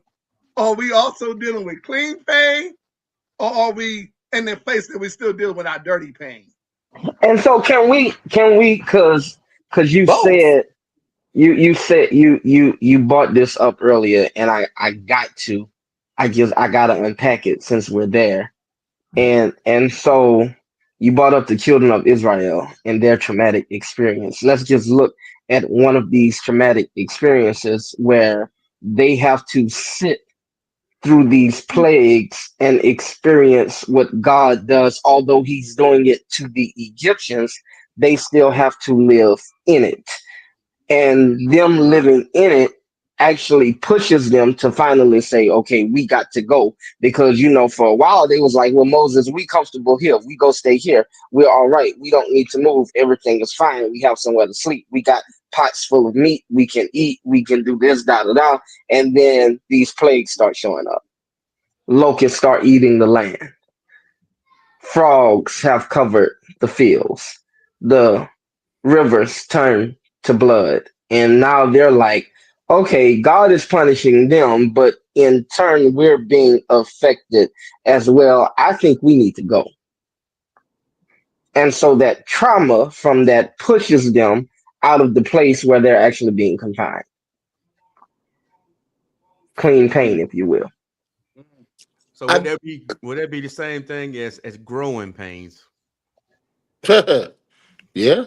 Speaker 1: are we also dealing with clean pain, or are we in the place that we're still dealing with our dirty pain?
Speaker 5: And so cause you
Speaker 6: Both.
Speaker 5: said you said you brought this up earlier, and I got to I gotta unpack it since we're there. And so you brought up the children of Israel and their traumatic experience. Let's just look at one of these traumatic experiences where they have to sit through these plagues and experience what God does. Although He's doing it to the Egyptians, they still have to live in it, and them living in it actually pushes them to finally say, okay, we got to go. Because for a while they was like, well, Moses, we comfortable here, we go stay here, we're all right, we don't need to move, everything is fine, we have somewhere to sleep, we got pots full of meat, we can eat, we can do this, da da da. And then these plagues start showing up. Locusts start eating the land, frogs have covered the fields, the rivers turn to blood. And now they're like, okay, God is punishing them, but in turn, we're being affected as well. I think we need to go. And so that trauma from that pushes them out of the place where they're actually being confined. Clean pain, if you will.
Speaker 2: So
Speaker 6: I
Speaker 2: would that be the same thing as growing pains?
Speaker 6: yeah.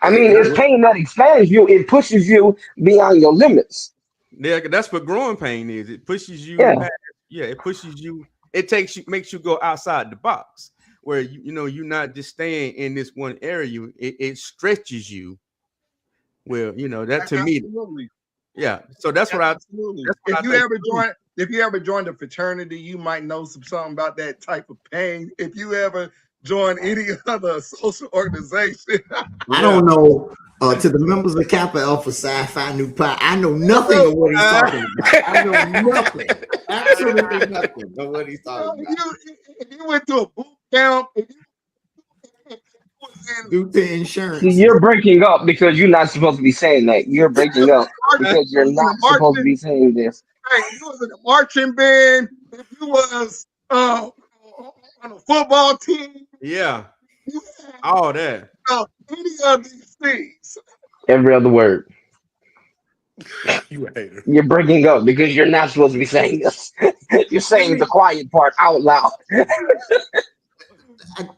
Speaker 5: I mean, it's pain that expands you, it pushes you beyond your limits.
Speaker 2: Yeah, that's what growing pain is. It pushes you
Speaker 5: Yeah.
Speaker 2: past. Yeah, it pushes you. It makes you go outside the box where you're not just staying in this one area. It stretches you. Well, that to me,
Speaker 1: Absolutely,
Speaker 2: yeah. So that's what
Speaker 1: absolutely.
Speaker 2: I think.
Speaker 1: If you ever joined a fraternity, you might know something about that type of pain. If you ever join any other social organization,
Speaker 4: I
Speaker 2: Yeah.
Speaker 4: don't know. To the members of Kappa Alpha Psi Phi Nu Pi, I know nothing of what he's talking about. I know nothing, absolutely nothing of what he's talking about.
Speaker 1: if you went to a boot camp, if you was in
Speaker 4: Due to
Speaker 5: See,
Speaker 4: insurance.
Speaker 5: you're breaking up because you're not supposed to be saying that. You're breaking up because
Speaker 1: you
Speaker 5: you're
Speaker 1: was in
Speaker 5: not
Speaker 1: a
Speaker 5: supposed to
Speaker 1: marching,
Speaker 5: be saying this.
Speaker 1: hey, if you was in a marching band, if you was on a football team,
Speaker 2: Yeah.
Speaker 1: you had
Speaker 2: All that.
Speaker 1: any of these things.
Speaker 5: Every other word.
Speaker 6: You a hater.
Speaker 5: You're breaking up because you're not supposed to be saying this. You're
Speaker 4: Let
Speaker 5: saying the
Speaker 4: me.
Speaker 5: quiet part out loud.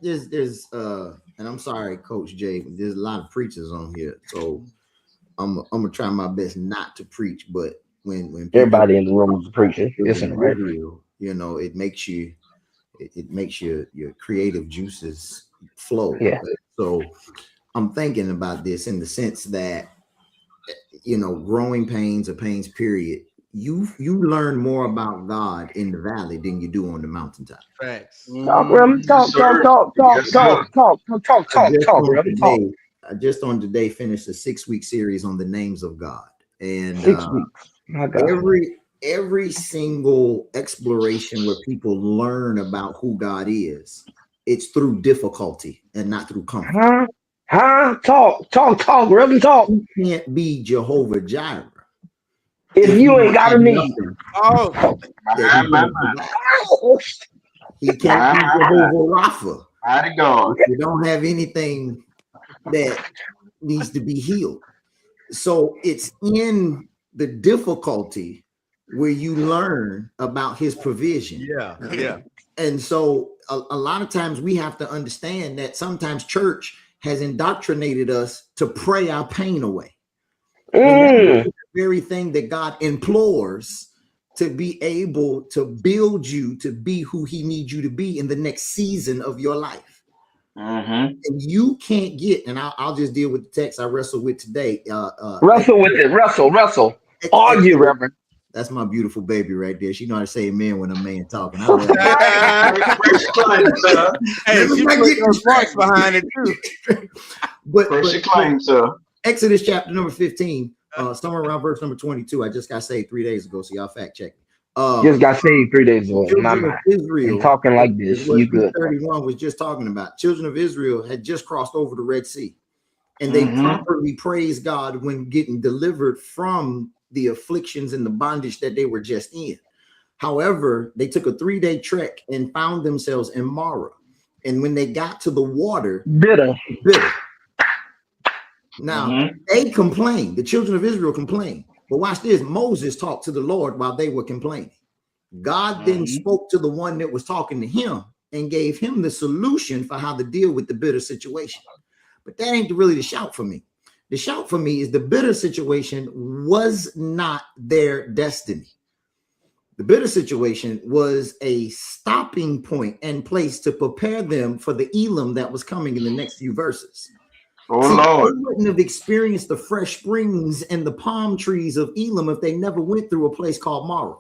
Speaker 4: There's and I'm sorry, Coach Jay, but there's a lot of preachers on here, so I'm gonna try my best not to preach. But when people
Speaker 5: Everybody in the room is a preacher. It's
Speaker 4: feeling
Speaker 5: in the right.
Speaker 4: real, it makes it makes your creative juices flow.
Speaker 5: Yeah.
Speaker 4: So I'm thinking about this in the sense that growing pains or pains period, you learn more about God in the valley than you do on the mountaintop.
Speaker 2: Facts.
Speaker 5: Talk, Reverend.
Speaker 3: Yes,
Speaker 5: Talk, talk,
Speaker 3: sir.
Speaker 5: talk, talk,
Speaker 3: Yes,
Speaker 5: talk,
Speaker 3: sir.
Speaker 5: talk, talk, talk,
Speaker 4: I
Speaker 5: talk,
Speaker 4: just
Speaker 5: talk,
Speaker 4: on
Speaker 5: Reverend. Talk.
Speaker 4: today, I just on today finished a 6-week series on the names of God. And
Speaker 5: 6 weeks. My God.
Speaker 4: every single exploration where people learn about who God is, it's through difficulty and not through comfort.
Speaker 5: Huh? Huh? Talk, talk, talk, Reverend. Talk.
Speaker 4: You can't be Jehovah Jireh
Speaker 5: If
Speaker 4: if
Speaker 5: you
Speaker 4: you
Speaker 5: ain't
Speaker 4: don't
Speaker 5: got
Speaker 4: have
Speaker 5: a need.
Speaker 4: nothing
Speaker 2: Oh,
Speaker 4: that
Speaker 3: My,
Speaker 4: he's
Speaker 3: my,
Speaker 4: going to
Speaker 3: my,
Speaker 4: provide.
Speaker 5: Oh,
Speaker 4: He can't
Speaker 3: my,
Speaker 4: be
Speaker 3: my, my.
Speaker 4: Jehovah Rapha
Speaker 3: Mighty God.
Speaker 4: if you don't have anything that needs to be healed. So it's in the difficulty where you learn about his provision.
Speaker 2: yeah.
Speaker 4: And so a lot of times we have to understand that sometimes church has indoctrinated us to pray our pain away. When that is
Speaker 5: mm.
Speaker 4: the very thing that God implores to be able to build you to be who he needs you to be in the next season of your life.
Speaker 3: Mm-hmm.
Speaker 4: And you can't get, and I'll just deal with the text I wrestled with today.
Speaker 5: Wrestle with it. Wrestle. Argue, Reverend.
Speaker 4: That's my beautiful baby right there. She know how to say amen when a man talking. I love
Speaker 3: Pressure claim, sir.
Speaker 2: Hey,
Speaker 4: Let me
Speaker 2: she
Speaker 4: not
Speaker 2: put
Speaker 4: get
Speaker 2: those marks
Speaker 4: distracted.
Speaker 2: behind it too.
Speaker 4: but
Speaker 3: Pressure claim, sir.
Speaker 4: Exodus chapter number 15, somewhere around verse number 22. I just got saved 3 days ago, so y'all fact check me.
Speaker 5: Just got saved 3 days ago. My
Speaker 4: Children of
Speaker 5: mind. And
Speaker 4: Israel,
Speaker 5: talking like this.
Speaker 4: is what
Speaker 5: You good.
Speaker 4: 331 was just talking about. Children of Israel had just crossed over the Red Sea, and they
Speaker 3: Mm-hmm.
Speaker 4: properly praised God when getting delivered from the afflictions and the bondage that they were just in. However, they took a 3-day trek and found themselves in Mara. And when they got to the water,
Speaker 5: Bitter.
Speaker 4: bitter. Now,
Speaker 3: Mm-hmm.
Speaker 4: they complained. The children of Israel complained. But watch this. Moses talked to the Lord while they were complaining. God then
Speaker 3: Mm-hmm.
Speaker 4: spoke to the one that was talking to him and gave him the solution for how to deal with the bitter situation. But that ain't really the shout for me. The shout for me is the bitter situation was not their destiny. The bitter situation was a stopping point and place to prepare them for the Elam that was coming in the next few verses.
Speaker 3: Oh,
Speaker 4: See,
Speaker 3: Lord.
Speaker 4: they wouldn't have experienced the fresh springs and the palm trees of Elam if they never went through a place called Mara.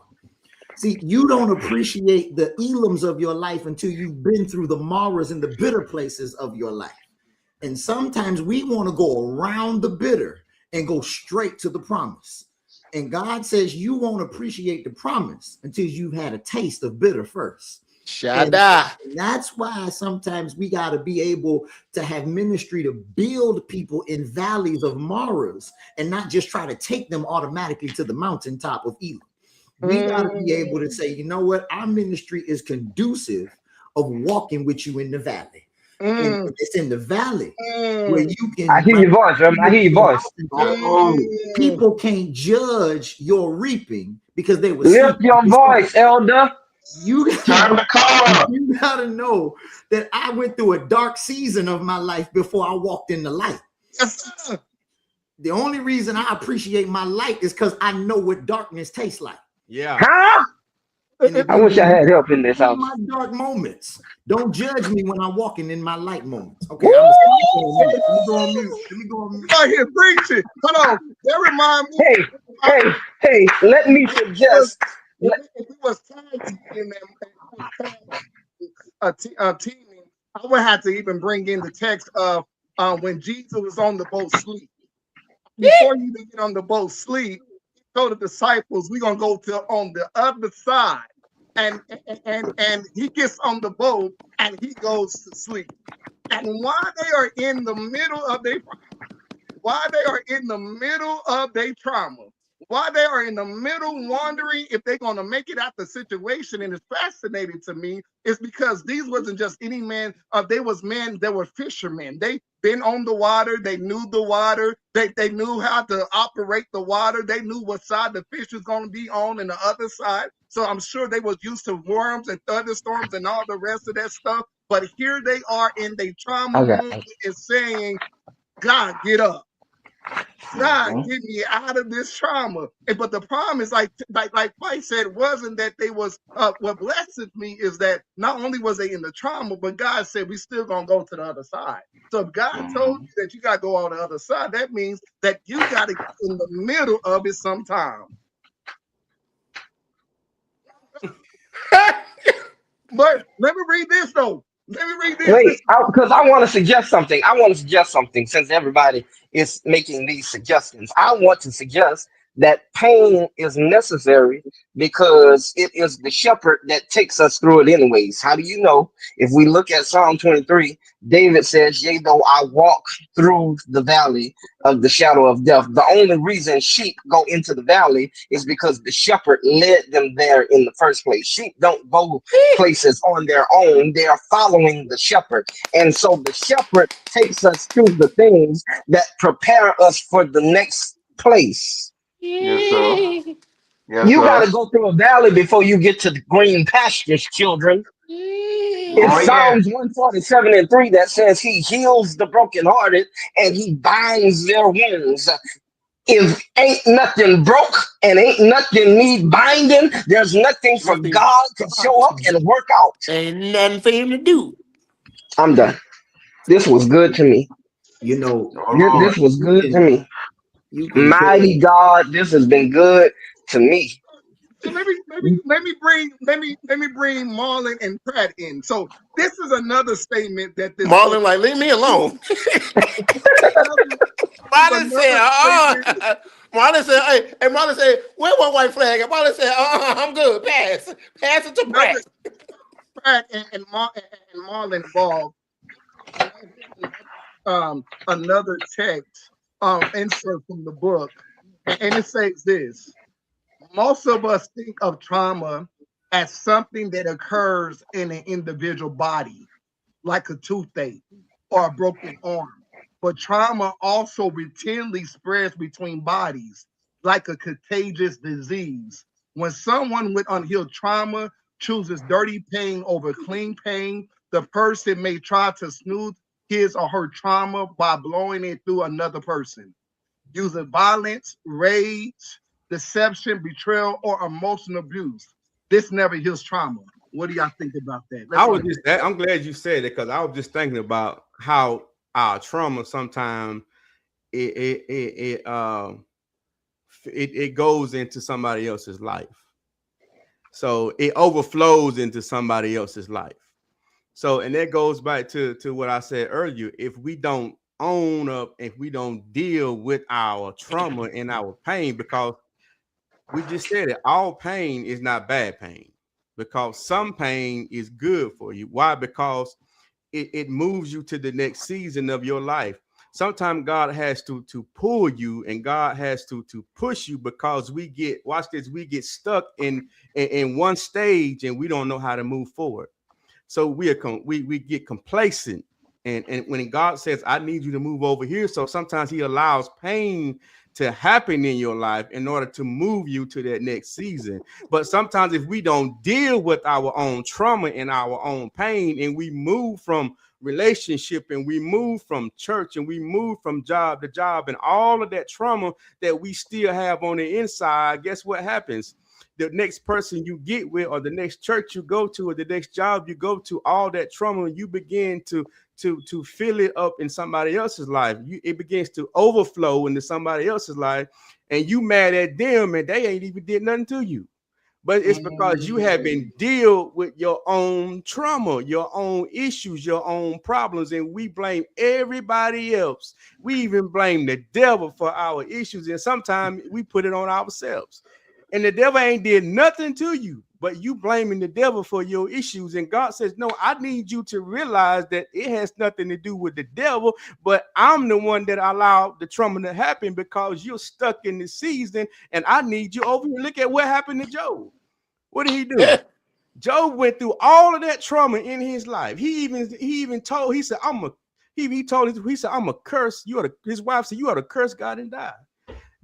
Speaker 4: See, you don't appreciate the Elams of your life until you've been through the Maras and the bitter places of your life. And sometimes we want to go around the bitter and go straight to the promise. And God says you won't appreciate the promise until you've had a taste of bitter first. And that's why sometimes we got to be able to have ministry to build people in valleys of Maras and not just try to take them automatically to the mountaintop of Elam. We got to be able to say, you know what? Our ministry is conducive of walking with you in the valley. And it's in the valley where you can.
Speaker 5: I hear your voice, Reverend. I hear your voice.
Speaker 4: People can't judge your reaping because they were
Speaker 5: Lift your voice, Elder.
Speaker 3: Time to call.
Speaker 4: You gotta know that I went through a dark season of my life before I walked in the light. The only reason I appreciate my light is because I know what darkness tastes like.
Speaker 2: Yeah.
Speaker 5: Huh? I wish I had help in this house.
Speaker 4: My dark moments. Don't judge me when I'm walking in my light moments. Okay,
Speaker 1: Let me go on mute. Let me go on mute. Out here preaching. Hold on. That remind me.
Speaker 5: Hey, let me suggest.
Speaker 1: If we was tagging in that teaming, I would have to even bring in the text of when Jesus was on the boat sleep. Before you even get on the boat sleep, he told the disciples, we're gonna go to on the other side. And he gets on the boat and he goes to sleep. And while they are in the middle of their trauma, while they are in the middle wondering if they're going to make it out the situation, and it's fascinating to me, is because these wasn't just any man, they was men that were fishermen. They been on the water, they knew the water, they knew how to operate the water, they knew what side the fish was going to be on and the other side. So I'm sure they was used to worms and thunderstorms and all the rest of that stuff. But here they are in their trauma moment and saying, God, get up. God, get me out of this trauma. But the problem is, like Mike said, wasn't that they was, what blesses me is that not only was they in the trauma, but God said, we still going to go to the other side. So if God told you that you got to go on the other side, that means that you got to get in the middle of it sometime. But let me read this though. Let me read this.
Speaker 5: Wait, because I want to suggest something. I want to suggest something since everybody is making these suggestions. I want to suggest that pain is necessary because it is the shepherd that takes us through it anyways. How do you know? If we look at Psalm 23, David says, yea, though I walk through the valley of the shadow of death. The only reason sheep go into the valley is because the shepherd led them there in the first place. Sheep don't go places on their own. They are following the shepherd. And so the shepherd takes us through the things that prepare us for the next place.
Speaker 3: Yes, sir. Yes,
Speaker 5: You got
Speaker 3: sir.
Speaker 5: to go through a valley before you get to the green pastures, children. It's
Speaker 3: Oh yeah.
Speaker 5: Psalms 147 and 3 that says he heals the brokenhearted and he binds their wounds. If ain't nothing broke and ain't nothing need binding, there's nothing for
Speaker 6: Nothing.
Speaker 5: God to show up and work out.
Speaker 6: Ain't nothing for him to do.
Speaker 5: I'm done. This was good to me.
Speaker 4: You know,
Speaker 3: Oh
Speaker 4: you
Speaker 3: Lord.
Speaker 5: This was good to
Speaker 4: can
Speaker 5: me.
Speaker 4: you can
Speaker 5: Mighty
Speaker 4: tell.
Speaker 5: God, this has been good to me.
Speaker 1: So let me bring Marlon and Pratt in. So this is another statement that this book.
Speaker 6: Marlon, like, leave me alone.
Speaker 1: Another, this is
Speaker 6: Marlon said,
Speaker 1: another statement.
Speaker 6: Marlon said, hey, Marlon said, where my white flag? And Marlon said, I'm good. Pass it to
Speaker 1: Another
Speaker 6: Pratt.
Speaker 1: Pratt and Marlon involved. Another text insert from the book, and it says this: most of us think of trauma as something that occurs in an individual body, like a toothache or a broken arm. But trauma also routinely spreads between bodies, like a contagious disease. When someone with unhealed trauma chooses dirty pain over clean pain, the person may try to smooth his or her trauma by blowing it through another person, using violence, rage, deception, betrayal, or emotional abuse. This never heals trauma. What do y'all think about that? Let's run it.
Speaker 2: I'm glad you said it because I was just thinking about how our trauma sometimes it it it, um it goes into somebody else's life. So it overflows into somebody else's life. So, and that goes back to what I said earlier. If we don't own up, if we don't deal with our trauma and our pain, because we just said it, all pain is not bad pain, because some pain is good for you. Why? Because it moves you to the next season of your life. Sometimes God has to pull you, and God has to push you, because we get, watch this, we get stuck in one stage and we don't know how to move forward. So we get complacent, and when God says, I need you to move over here, so sometimes he allows pain to happen in your life in order to move you to that next season. But sometimes if we don't deal with our own trauma and our own pain, and we move from relationship, and we move from church, and we move from job to job, and all of that trauma that we still have on the inside, guess what happens? The next person you get with, or the next church you go to, or the next job you go to, all that trauma, you begin to fill it up in somebody else's life. It begins to overflow into somebody else's life, and you mad at them, and they ain't even did nothing to you. But it's because you have been deal with your own trauma, your own issues, your own problems, and we blame everybody else. We even blame the devil for our issues, and sometimes we put it on ourselves. And the devil ain't did nothing to you, but you blaming the devil for your issues. And God says, no, I need you to realize that it has nothing to do with the devil, but I'm the one that allowed the trauma to happen because you're stuck in the season, and I need you over here. Look at what happened to Job. What did he do? Job went through all of that trauma in his life. He even told, he said, he said, I'm a curse. His wife said, you ought to curse God and die.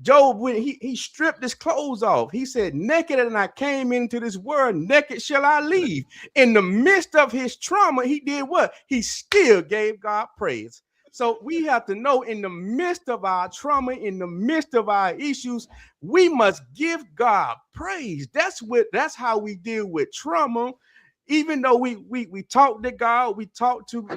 Speaker 2: Job, when he stripped his clothes off, he said, naked and I came into this world, naked shall I leave. In the midst of his trauma, he did what? He still gave God praise. So we have to know, in the midst of our trauma, in the midst of our issues, we must give God praise. That's how we deal with trauma. Even though we talk to God, we talk to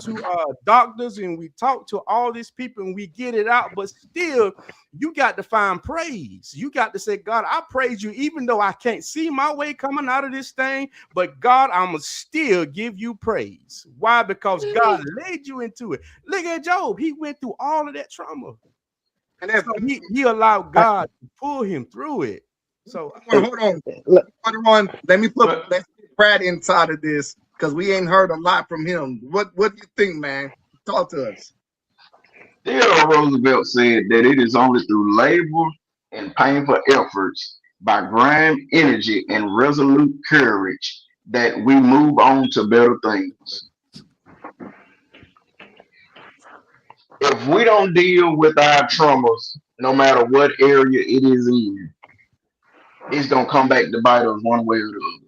Speaker 2: doctors, and we talk to all these people, and we get it out, but still, you got to find praise. You got to say, God, I praise you, even though I can't see my way coming out of this thing, but God, I'm gonna still give you praise. Why? Because God led you into it. Look at Job; he went through all of that trauma,
Speaker 1: And
Speaker 2: so he allowed God to pull him through it. So
Speaker 1: hold on. Let me put let's get Pratt inside of this because we ain't heard a lot from him. What do you think, man? Talk to us.
Speaker 3: Theodore Roosevelt said that it is only through labor and painful efforts, by grand energy and resolute courage, that we move on to better things. If we don't deal with our traumas, no matter what area it is in, it's gonna come back to bite us one way or the other.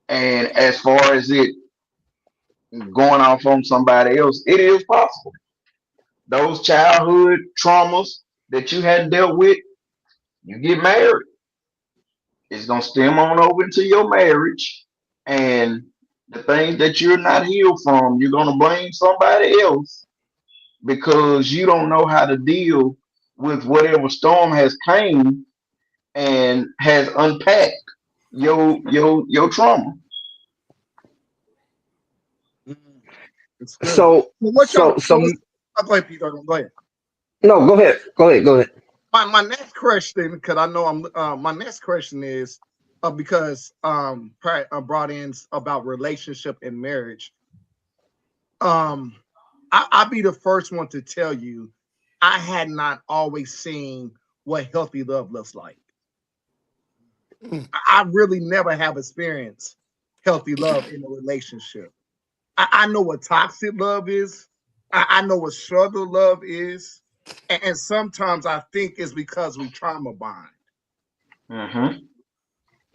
Speaker 3: And as far as it going off on somebody else, it is possible. Those childhood traumas that you had dealt with, you get married, it's gonna stem on over into your marriage, and the things that you're not healed from, you're gonna blame somebody else because you don't know how to deal with whatever storm has came and has unpacked your trauma.
Speaker 1: It's good.
Speaker 5: So
Speaker 1: What y'all?
Speaker 5: so
Speaker 1: Go ahead, Peter. Go ahead.
Speaker 5: no, go ahead.
Speaker 1: My next question, because I know my next question is because Pratt brought in about relationship and marriage. I'll be the first one to tell you, I had not always seen what healthy love looks like. I really never have experienced healthy love in a relationship. I know what toxic love is. I know what struggle love is. And sometimes I think it's because we trauma bond.
Speaker 3: Mm-hmm.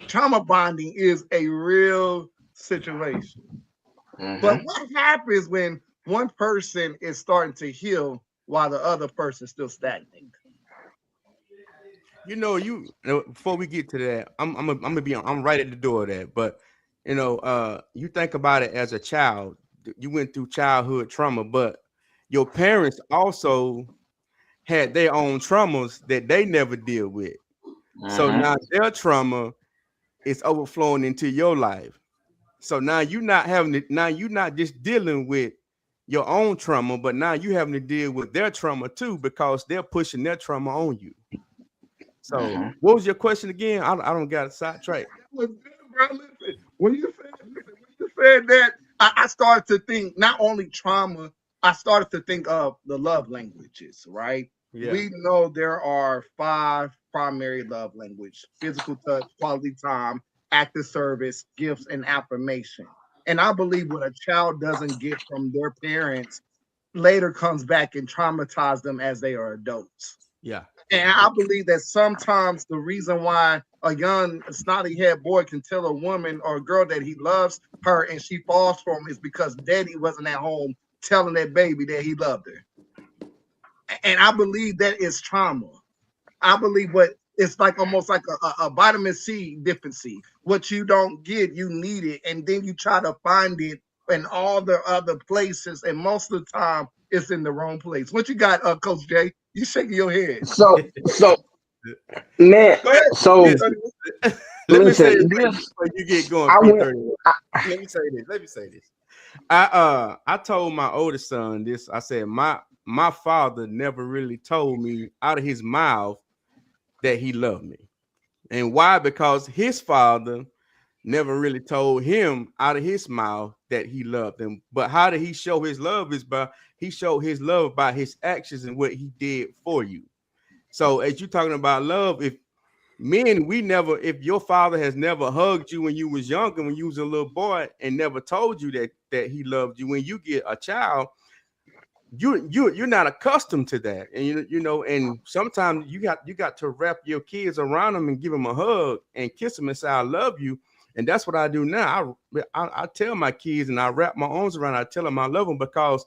Speaker 1: Trauma bonding is a real situation. But
Speaker 3: Mm-hmm.
Speaker 1: what happens when one person is starting to heal while the other person is still stagnant?
Speaker 2: Before we get to that, I'm right at the door of that. But you think about it as a child, you went through childhood trauma, but your parents also had their own traumas that they never deal with. So
Speaker 3: Mm-hmm.
Speaker 2: now their trauma is overflowing into your life. So now you're not just dealing with your own trauma, but now you having to deal with their trauma too, because they're pushing their trauma on you. So
Speaker 3: Mm-hmm.
Speaker 2: what was your question again? I don't got a sidetrack.
Speaker 1: That was good, bro. Listen, when you said that, I started to think not only trauma, I started to think of the love languages, right?
Speaker 2: Yeah.
Speaker 1: We know there are 5 primary love language: physical touch, quality time, acts of service, gifts, and affirmation. And I believe what a child doesn't get from their parents later comes back and traumatize them as they are adults.
Speaker 2: Yeah.
Speaker 1: And I believe that sometimes the reason why a young snotty head boy can tell a woman or a girl that he loves her and she falls for him is because daddy wasn't at home telling that baby that he loved her. And I believe that is trauma. I believe what it's like almost like a vitamin C deficiency. What you don't get, you need it, and then you try to find it in all the other places, and most of the time it's in the wrong place. What you got, Coach Jay? You shaking your head.
Speaker 5: So man,
Speaker 1: Go ahead.
Speaker 5: so
Speaker 2: Listen, let me say
Speaker 5: listen,
Speaker 2: this
Speaker 5: this
Speaker 2: before you get going,
Speaker 5: I went.
Speaker 2: P30. Let me say this. I told my oldest son this. I said my father never really told me out of his mouth that he loved me. And why? Because his father never really told him out of his mouth that he loved him. But how did he show his love? He showed his love by his actions and what he did for you. So as you're talking about love, if if your father has never hugged you when you was younger, when you was a little boy, and never told you that he loved you, when you get a child, you're not accustomed to that. And and sometimes you got to wrap your kids around them and give them a hug and kiss them and say, I love you. And that's what I do now. I tell my kids, and I wrap my arms around, I tell them I love them, because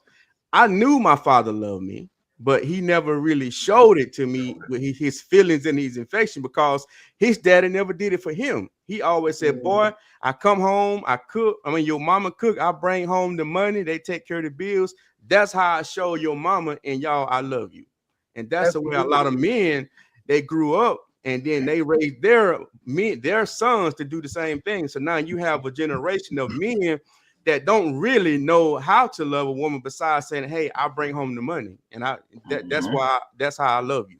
Speaker 2: I knew my father loved me. but he never really showed it to me with his feelings and his affection because his daddy never did it for him. He always said, boy, I come home, I cook. I mean, your mama cook, I bring home the money, they take care of the bills. That's how I show your mama and y'all I love you. And that's the way a lot of men, they grew up and then they raised their sons to do the same thing. So now you have a generation of men that don't really know how to love a woman besides saying, hey, I bring home the money. And that's how I love you.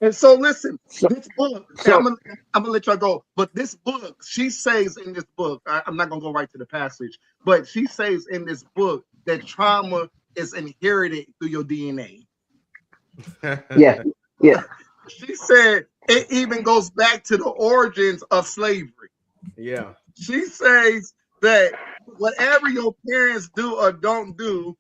Speaker 1: And so listen, this book, and
Speaker 5: So
Speaker 1: I'm gonna let y'all go, but this book, she says in this book, I'm not gonna go right to the passage, but she says in this book that trauma is inherited through your DNA.
Speaker 5: yeah, yeah.
Speaker 1: She said it even goes back to the origins of slavery.
Speaker 2: Yeah.
Speaker 1: She says that whatever your parents do or don't do,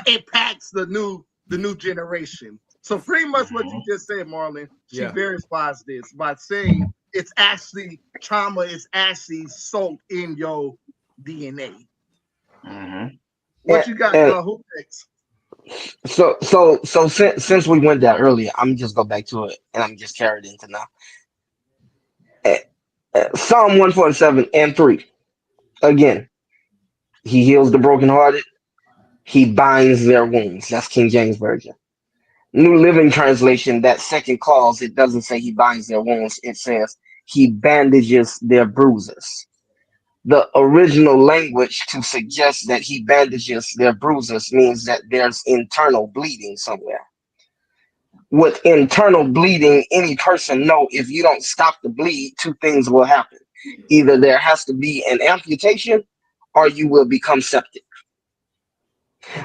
Speaker 1: impacts the new generation. So pretty much what you just said, Marlon, she
Speaker 2: Yeah.
Speaker 1: verifies this by saying it's actually trauma is actually soaked in your DNA. What
Speaker 5: And,
Speaker 1: you got,
Speaker 5: and
Speaker 1: who next?
Speaker 5: so since we went there earlier, I'm just go back to it, and I'm just carried into now. Eh, Psalm 147:3. Again, he heals the brokenhearted. He binds their wounds. That's King James Version. New Living Translation, that second clause, it doesn't say he binds their wounds. It says he bandages their bruises. The original language to suggest that he bandages their bruises means that there's internal bleeding somewhere. With internal bleeding, any person know if you don't stop the bleed, two things will happen. Either there has to be an amputation or you will become septic.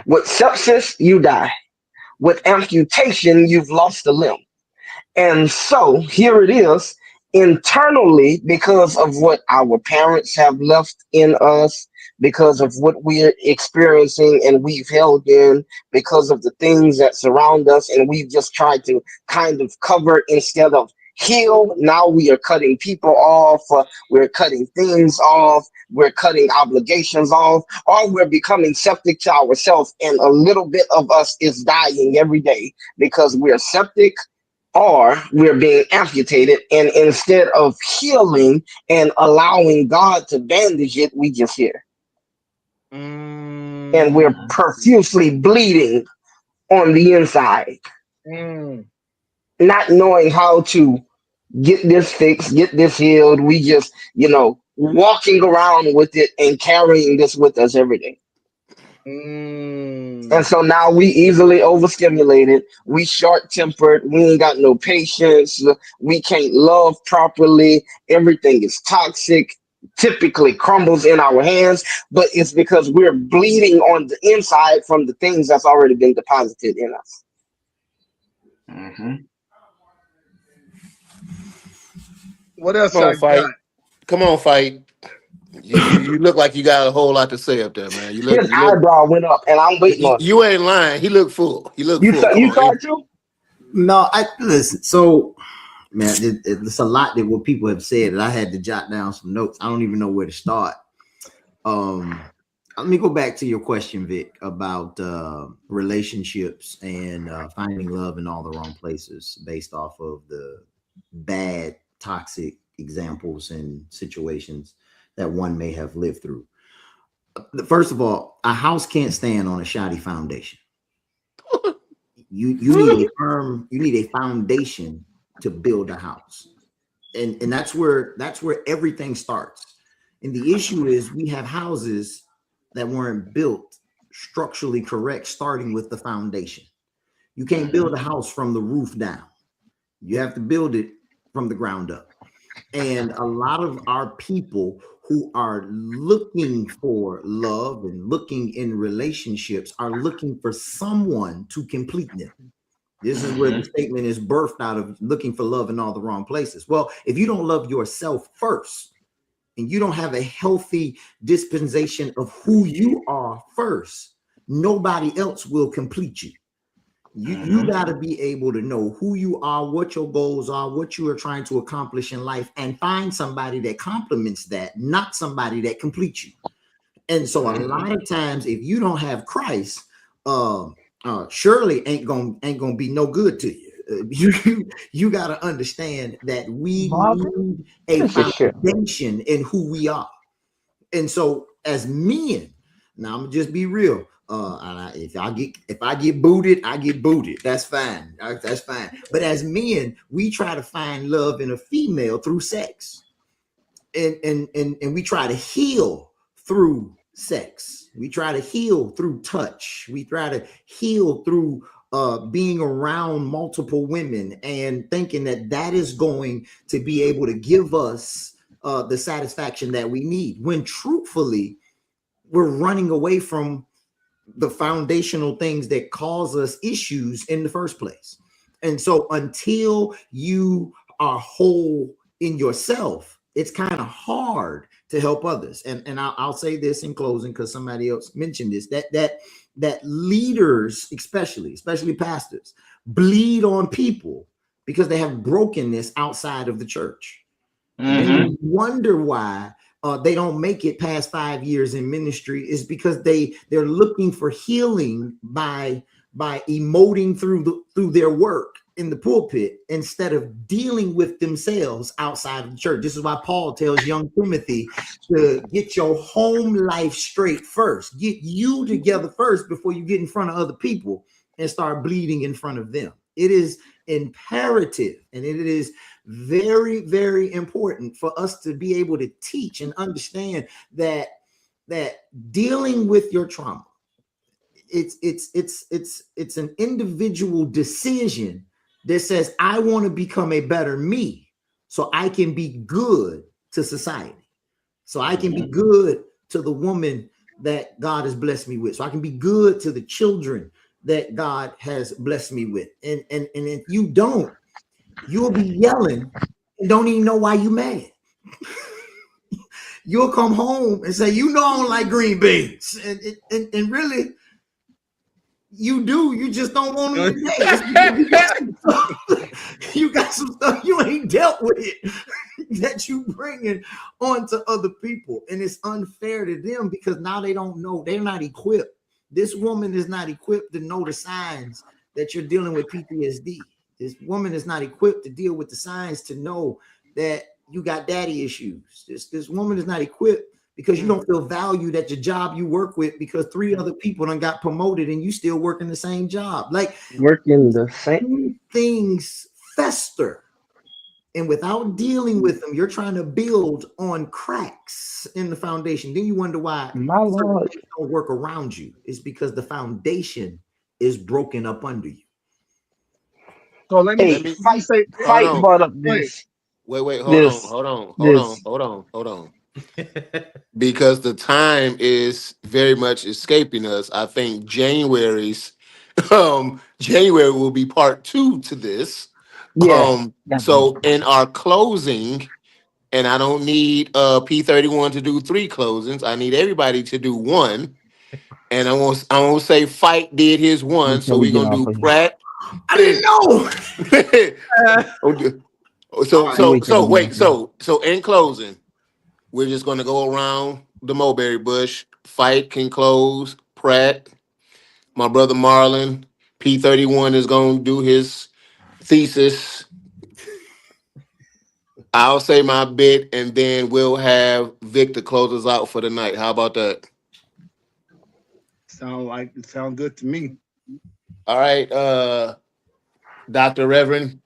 Speaker 5: With sepsis, you die. With amputation, you've lost a limb. And so here it is internally, because of what our parents have left in us, because of what we're experiencing and we've held in, because of the things that surround us, and we've just tried to kind of cover instead of heal. Now we are cutting people off, we're cutting things off, we're cutting obligations off, or we're becoming septic to ourselves, and a little bit of us is dying every day because we're septic or we're being amputated. And instead of healing and allowing God to bandage it, we just hear. And we're profusely bleeding on the inside, not knowing how to get this fixed, get this healed. We just, walking around with it and carrying this with us every day. And so now we easily overstimulated, we short-tempered, we ain't got no patience, we can't love properly, everything is toxic, typically crumbles in our hands, but it's because we're bleeding on the inside from the things that's already been deposited in us.
Speaker 1: What else
Speaker 6: Come
Speaker 1: y'all
Speaker 6: on, fight.
Speaker 1: got?
Speaker 6: Come on, fight. You look like you got a whole lot to say up there, man.
Speaker 5: His eyebrow went up, and I'm waiting on it.
Speaker 6: You ain't lying. He looked full. He looked
Speaker 5: You
Speaker 6: full.
Speaker 5: saw,
Speaker 6: Come
Speaker 5: you
Speaker 6: on,
Speaker 5: saw it too?
Speaker 4: No, I listen. So, man, it's a lot that what people have said, and I had to jot down some notes. I don't even know where to start. Let me go back to your question, Vic, about relationships and finding love in all the wrong places based off of the bad, toxic examples and situations that one may have lived through. First of all, a house can't stand on a shoddy foundation. You need a foundation to build a house. And that's where everything starts. And the issue is we have houses that weren't built structurally correct, starting with the foundation. You can't build a house from the roof down. You have to build it from the ground up. And a lot of our people who are looking for love and looking in relationships are looking for someone to complete them. This is where the statement is birthed out of looking for love in all the wrong places. Well, if you don't love yourself first, and you don't have a healthy dispensation of who you are first, nobody else will complete you. You got to be able to know who you are, what your goals are, what you are trying to accomplish in life, and find somebody that complements that, not somebody that completes you. And so a lot of times, if you don't have Christ, surely ain't gonna be no good to you. You got to understand that we need a foundation in who we are. And so as men, now I'm gonna just be real. If I get booted, I get booted. That's fine. That's fine. But as men, we try to find love in a female through sex, and we try to heal through sex. We try to heal through touch. We try to heal through being around multiple women and thinking that is going to be able to give us the satisfaction that we need, when truthfully we're running away from the foundational things that cause us issues in the first place. And so until you are whole in yourself, it's kind of hard to help others. And I'll say this in closing, because somebody else mentioned this, that leaders, especially pastors, bleed on people because they have brokenness outside of the church. And then you wonder why they don't make it past 5 years in ministry, is because they're looking for healing by emoting through their work in the pulpit instead of dealing with themselves outside of the church. This is why Paul tells young Timothy to get your home life straight first. Get you together first before you get in front of other people and start bleeding in front of them. It is imperative, and it is very, very important for us to be able to teach and understand that dealing with your trauma, it's an individual decision that says, I want to become a better me so I can be good to society, so I can be good to the woman that God has blessed me with, so I can be good to the children that God has blessed me with. And if you don't, you'll be yelling and don't even know why you mad. You'll come home and say, I don't like green beans. And really, you do. You just don't want them today. You got some stuff you ain't dealt with that you bringing onto other people. And it's unfair to them because now they don't know. They're not equipped. This woman is not equipped to know the signs that you're dealing with PTSD. This woman is not equipped to deal with the signs to know that you got daddy issues. This woman is not equipped because you don't feel valued at your job you work with because 3 other people done got promoted and you still working the same job. Like,
Speaker 5: working the same
Speaker 4: things fester. And without dealing with them, you're trying to build on cracks in the foundation. Then you wonder why
Speaker 5: my Lord
Speaker 4: don't work around you. It's because the foundation is broken up under you.
Speaker 1: So let me say,
Speaker 5: Fight brought up this.
Speaker 6: Wait, hold on. Because the time is very much escaping us. I think January will be part 2 to this. So in our closing, and I don't need P31 to do 3 closings. I need everybody to do 1. And I won't say Fight did his 1, so we're gonna do Pratt.
Speaker 4: I didn't know.
Speaker 6: So in closing, we're just gonna go around the mulberry bush. Fight can close. Pratt, my brother Marlon, P31 is gonna do his thesis. I'll say my bit, and then we'll have Victor close us out for the night. How about that?
Speaker 1: Sound good to me.
Speaker 6: All right, Dr. Reverend,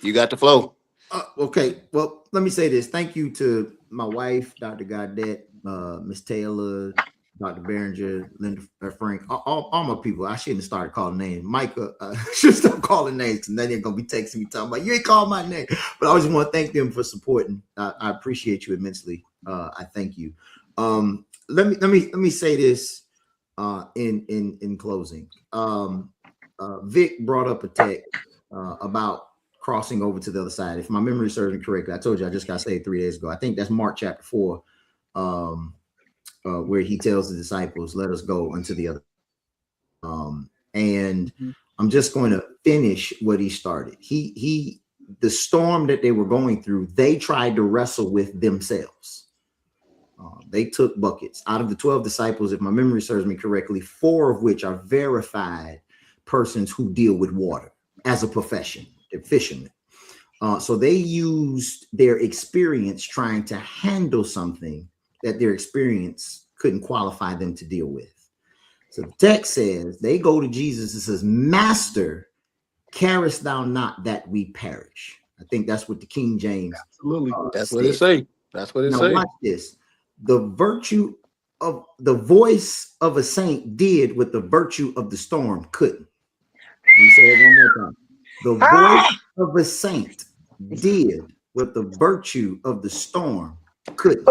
Speaker 6: you got the flow.
Speaker 4: Okay, well, let me say this. Thank you to my wife, Dr. Goddett, Miss Taylor, Dr. Behringer, Linda Frank, all my people. I shouldn't have started calling names. Micah, should stop calling names, and then they're gonna be texting me talking about you ain't called my name. But I just want to thank them for supporting. I appreciate you immensely. I thank you. Let me say this in closing. Vic brought up a text about crossing over to the other side. If my memory serves me correctly, I told you I just got saved 3 days ago. I think that's Mark chapter 4, where he tells the disciples, let us go unto the other. And I'm just going to finish what he started. The storm that they were going through, they tried to wrestle with themselves. They took buckets. Out of the 12 disciples, if my memory serves me correctly, 4 of which are verified persons who deal with water as a profession. They're fishermen. So they used their experience trying to handle something that their experience couldn't qualify them to deal with. So the text says they go to Jesus and says, Master, carest thou not that we perish? I think that's what the King James.
Speaker 1: Absolutely.
Speaker 6: That's what it say. That's what it
Speaker 4: Now
Speaker 6: say.
Speaker 4: watch this. The virtue of the voice of a saint did what the virtue of the storm couldn't. Let me say it one more time. The voice of a saint did what the virtue of the storm couldn't.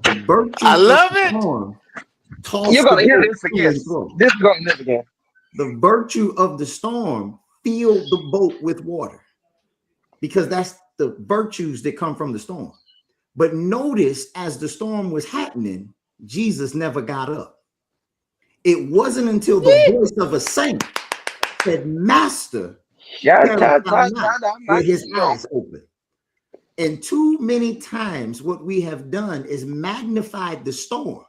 Speaker 4: The virtue
Speaker 6: I love
Speaker 4: of the
Speaker 6: it.
Speaker 4: storm tossed
Speaker 5: You're gonna
Speaker 4: the
Speaker 5: hear
Speaker 4: boat
Speaker 5: this
Speaker 4: to
Speaker 5: again.
Speaker 4: and fro.
Speaker 5: This is gonna live again.
Speaker 4: The virtue of the storm filled the boat with water, because that's the virtues that come from the storm. But notice, as the storm was happening, Jesus never got up. It wasn't until the voice of a saint said, Master, carest thou not, where his eyes opened. And too many times what we have done is magnified the storm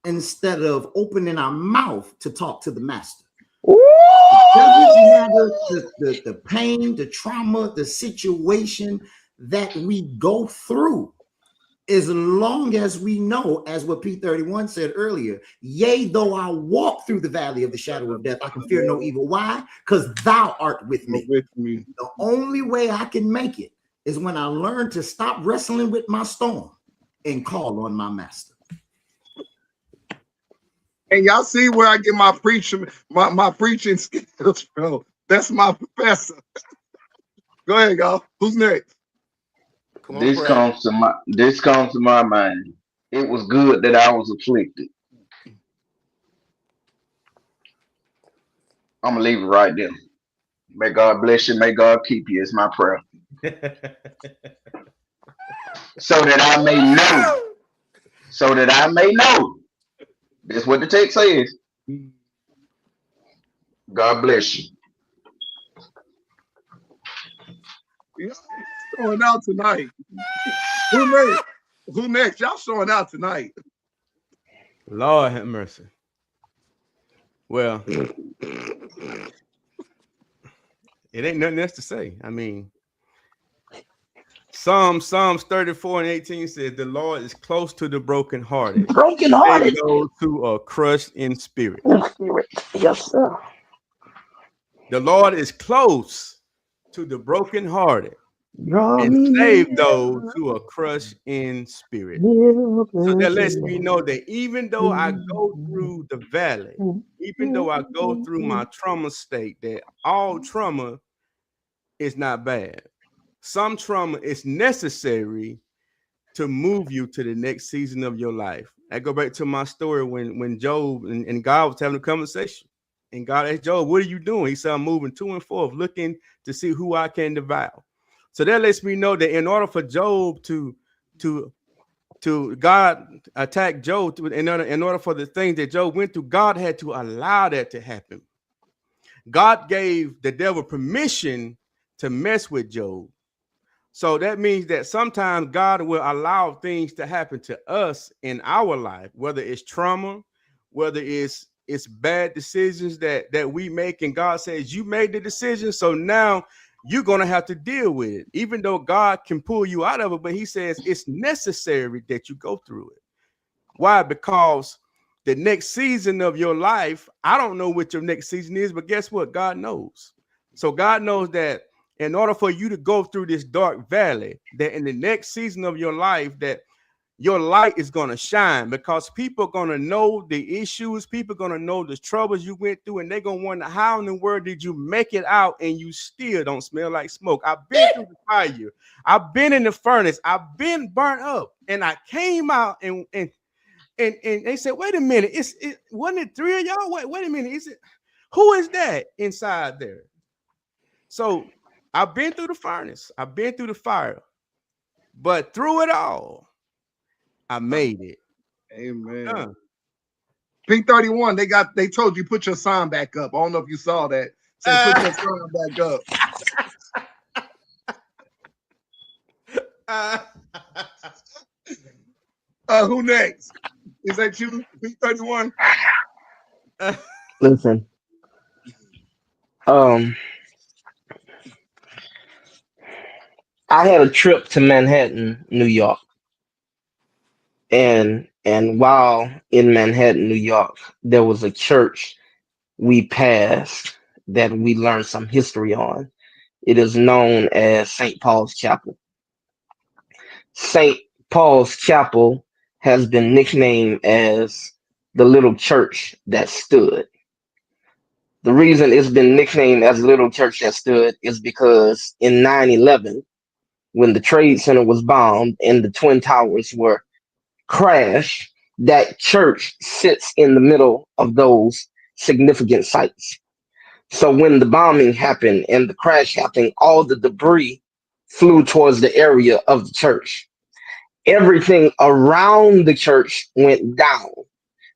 Speaker 4: instead of opening our mouth to talk to the master. It doesn't matter the pain, the trauma, the situation that we go through, as long as we know, as what P31 said earlier, yea, though I walk through the valley of the shadow of death, I can fear no evil. Why? Because thou art with me. The only way I can make it is when I learn to stop wrestling with my storm and call on my master.
Speaker 1: And y'all see where I get my preaching skills from. That's my professor. Go ahead, y'all. Who's next?
Speaker 6: Come on,
Speaker 3: This
Speaker 6: Brad.
Speaker 3: comes to my mind. It was good that I was afflicted. I'm gonna leave it right there. May God bless you. May God keep you. It's my prayer. So that I may know. So that I may know. That's what the text says. God bless you.
Speaker 1: Y'all showing out tonight. Who next? Who next? Y'all showing out tonight.
Speaker 2: Lord have mercy. Well, it ain't nothing else to say. I mean, Psalms 34:18 says, the Lord is close to the brokenhearted.
Speaker 5: Brokenhearted.
Speaker 2: Those who are crushed in spirit.
Speaker 5: Yes, sir.
Speaker 2: The Lord is close to the brokenhearted
Speaker 5: Draw
Speaker 2: and
Speaker 5: me
Speaker 2: save
Speaker 5: near.
Speaker 2: those who are crushed in spirit. So that lets me know that even though I go through the valley, even though I go through my trauma state, that all trauma is not bad. Some trauma is necessary to move you to the next season of your life. I go back to my story when Job and God was having a conversation. And God asked Job, what are you doing? He said, I'm moving to and forth, looking to see who I can devour. So that lets me know that in order for Job to God attack Job, in order for the things that Job went through, God had to allow that to happen. God gave the devil permission to mess with Job. So that means that sometimes God will allow things to happen to us in our life, whether it's trauma, whether it's bad decisions that we make, and God says you made the decision, so now you're going to have to deal with it, even though God can pull you out of it. But he says it's necessary that you go through it. Why? Because the next season of your life, I don't know what your next season is, but guess what? God knows. So God knows that in order for you to go through this dark valley, that in the next season of your life, that your light is going to shine, because people are going to know the issues. People are going to know the troubles you went through, and they're going to wonder, how in the world did you make it out and you still don't smell like smoke? I've been through the fire. I've been in the furnace. I've been burnt up, and I came out and they said, wait a minute, wasn't it 3 of y'all? Wait a minute, who is that inside there? So I've been through the furnace, I've been through the fire, but through it all, I made it.
Speaker 1: Amen. P31, they told you put your sign back up. I don't know if you saw that. Say put your sign back up. Who next? Is that you, B31?
Speaker 5: Listen, um, I had a trip to Manhattan, New York, and while in Manhattan, New York, there was a church we passed that we learned some history on. It is known as St. Paul's Chapel. St. Paul's Chapel has been nicknamed as the little church that stood. The reason it's been nicknamed as the little church that stood is because in 9/11, when the Trade Center was bombed and the Twin Towers were crashed, that church sits in the middle of those significant sites. So when the bombing happened and the crash happened, all the debris flew towards the area of the church. Everything around the church went down.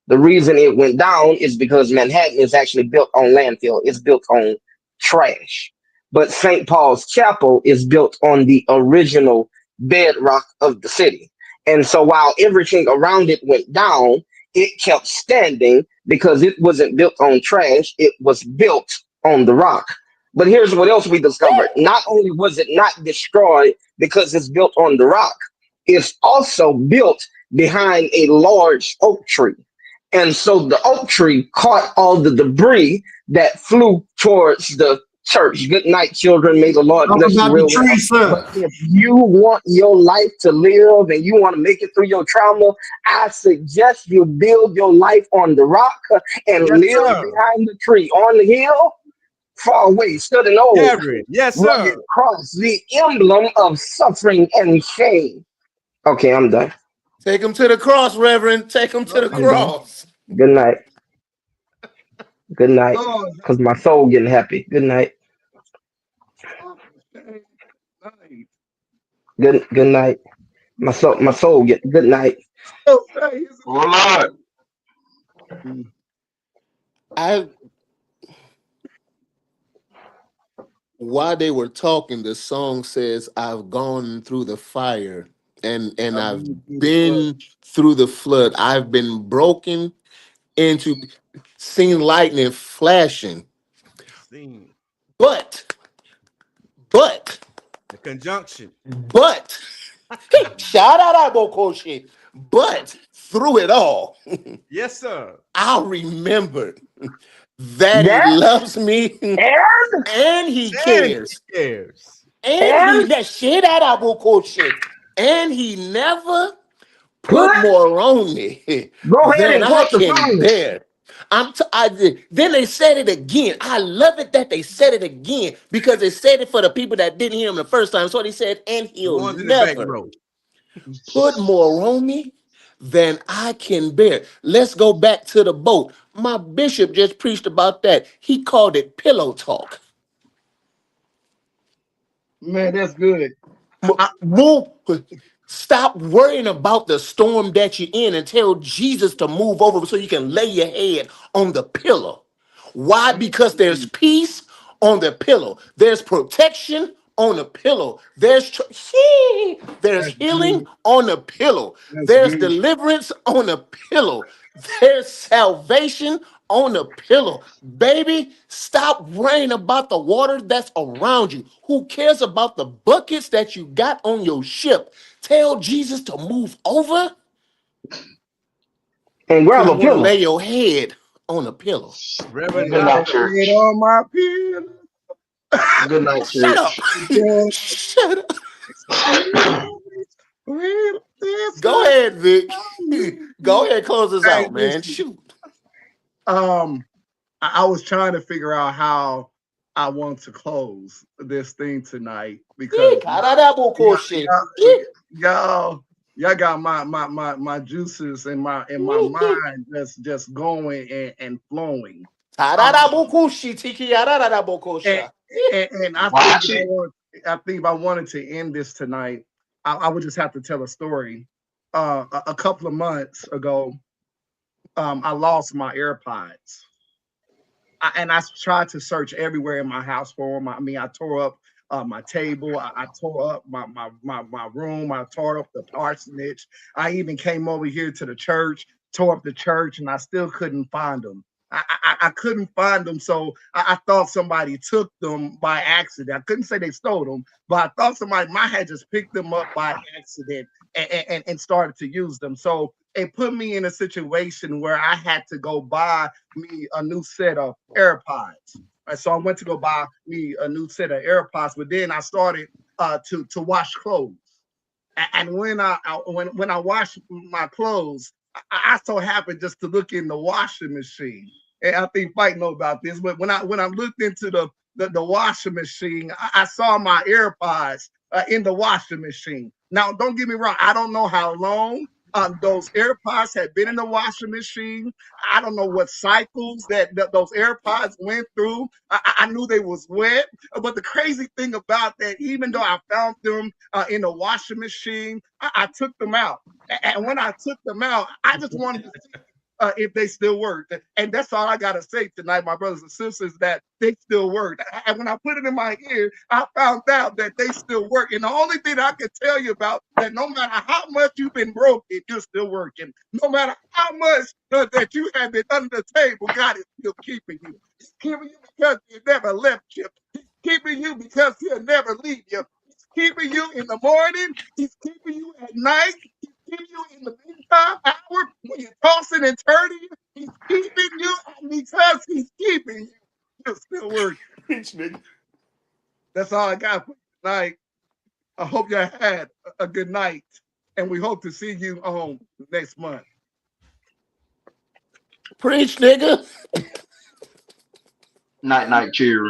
Speaker 5: The reason it went down is because Manhattan is actually built on landfill. It's built on trash. But St. Paul's Chapel is built on the original bedrock of the city. And so while everything around it went down, it kept standing because it wasn't built on trash. It was built on the rock. But here's what else we discovered. Not only was it not destroyed because it's built on the rock, it's also built behind a large oak tree. And so the oak tree caught all the debris that flew towards the church. Good night, children. May the Lord
Speaker 4: Talk
Speaker 5: bless you
Speaker 4: about the
Speaker 5: real well.
Speaker 4: tree, sir.
Speaker 5: But if you want your life to live and you want to make it through your trauma, I suggest you build your life on the rock and
Speaker 1: Yes,
Speaker 5: live
Speaker 1: sir.
Speaker 5: behind the tree. On the hill, far away, stood an old
Speaker 2: Gary, yes,
Speaker 5: rugged
Speaker 2: sir.
Speaker 5: cross, the emblem of suffering and shame. Okay, I'm done.
Speaker 6: Take him to the cross, Reverend. Take him to the
Speaker 5: I'm done.
Speaker 6: cross.
Speaker 5: Good night. Good night.
Speaker 1: Oh,
Speaker 5: Because my soul getting happy. Good night.
Speaker 1: okay. Nice.
Speaker 5: Good night. My soul get good night.
Speaker 1: Oh, hey, here's
Speaker 3: Oh Lord.
Speaker 6: I while they were talking, the song says, "I've gone through the fire and
Speaker 1: I've
Speaker 6: I've
Speaker 1: been through the flood.
Speaker 6: been through the flood. I've been broken into, seen lightning flashing,
Speaker 2: Sing
Speaker 6: but but
Speaker 2: the conjunction.
Speaker 6: but shout out Abokoshi. But through it all,
Speaker 2: Yes, sir.
Speaker 6: I remembered that He
Speaker 5: That
Speaker 6: loves me
Speaker 5: and
Speaker 6: and He
Speaker 2: And
Speaker 6: cares.
Speaker 2: he cares.
Speaker 6: And
Speaker 5: and
Speaker 6: he that shit out of bullshit. And he never put
Speaker 5: put
Speaker 6: more on me
Speaker 5: go ahead
Speaker 6: than
Speaker 5: and
Speaker 6: I
Speaker 5: quote the
Speaker 6: can
Speaker 5: song.
Speaker 6: bear. Then they said it again. I love it that they said it again because they said it for the people that didn't hear him the first time. So they said, and
Speaker 2: The
Speaker 6: he'll
Speaker 2: ones in the back
Speaker 6: never
Speaker 2: row.
Speaker 6: put more on me than I can bear. Let's go back to the boat. My bishop just preached about that. He called it pillow talk.
Speaker 1: Man, that's good.
Speaker 6: Move. Stop worrying about the storm that you're in and tell Jesus to move over so you can lay your head on the pillow. Why? Because there's peace on the pillow. There's protection on the pillow. There's
Speaker 1: That's
Speaker 6: healing
Speaker 1: good.
Speaker 6: on the pillow.
Speaker 1: That's
Speaker 6: There's
Speaker 1: good.
Speaker 6: deliverance on the pillow. There's salvation on the pillow. Baby, stop worrying about the water that's around you. Who cares about the buckets that you got on your ship? Tell Jesus to move over
Speaker 5: And
Speaker 6: because
Speaker 5: grab
Speaker 6: you
Speaker 5: a
Speaker 6: want to
Speaker 5: pillow.
Speaker 6: lay your head on a pillow.
Speaker 2: Reverend,
Speaker 3: Good
Speaker 1: I
Speaker 3: night,
Speaker 1: laid
Speaker 3: church.
Speaker 1: on my pillow.
Speaker 5: Good night,
Speaker 6: Shut up.
Speaker 5: church.
Speaker 1: Just
Speaker 6: Shut up.
Speaker 1: with this
Speaker 6: Go
Speaker 1: love
Speaker 6: ahead, Vic.
Speaker 1: on you.
Speaker 6: Go ahead, close us
Speaker 1: Hey,
Speaker 6: out, man.
Speaker 1: listen.
Speaker 6: Shoot.
Speaker 1: I was trying to figure out how I want to close this thing tonight because y'all, y'all, y'all got my juices and my mind just going and flowing. Um, and, and
Speaker 3: Watch it.
Speaker 1: I think if I wanted to end this tonight, I would just have to tell a story. A couple of months ago, I lost my AirPods. And I tried to search everywhere in my house for them. I mean, I tore up my table. I tore up my room. I tore up the parsonage. I even came over here to the church, tore up the church, and I still couldn't find them. I couldn't find them, so I thought somebody took them by accident. I couldn't say they stole them, but I thought somebody might have just picked them up by accident and started to use them. So it put me in a situation where I had to go buy me a new set of AirPods. So I went to go buy me a new set of AirPods, but then I started to wash clothes. And when I wash my clothes, I so happened just to look in the washing machine. And I think Fight know about this, but when I looked into the washing machine, I saw my AirPods in the washing machine. Now, don't get me wrong, I don't know how long those AirPods had been in the washing machine. I don't know what cycles that those AirPods went through. I knew they was wet, but the crazy thing about that, even though I found them in the washing machine, I took them out. And when I took them out, I just wanted to see if they still work. And that's all I got to say tonight, my brothers and sisters, that they still work. And when I put it in my ear, I found out that they still work. And the only thing I can tell you about that, no matter how much you've been broken, you're still working. No matter how much that you have been under the table, God is still keeping you. He's keeping you because He never left you. He's keeping you because He'll never leave you. He's keeping you in the morning. He's keeping you at night. He's keeping you in the meantime hour when you're tossing and turning. He's keeping you, and because He's keeping you, you're still working.
Speaker 6: Preach, nigga.
Speaker 1: That's all I got for you tonight. I hope you had a good night, and we hope to see you on next month.
Speaker 6: Preach, nigga.
Speaker 3: Night, night, cheers.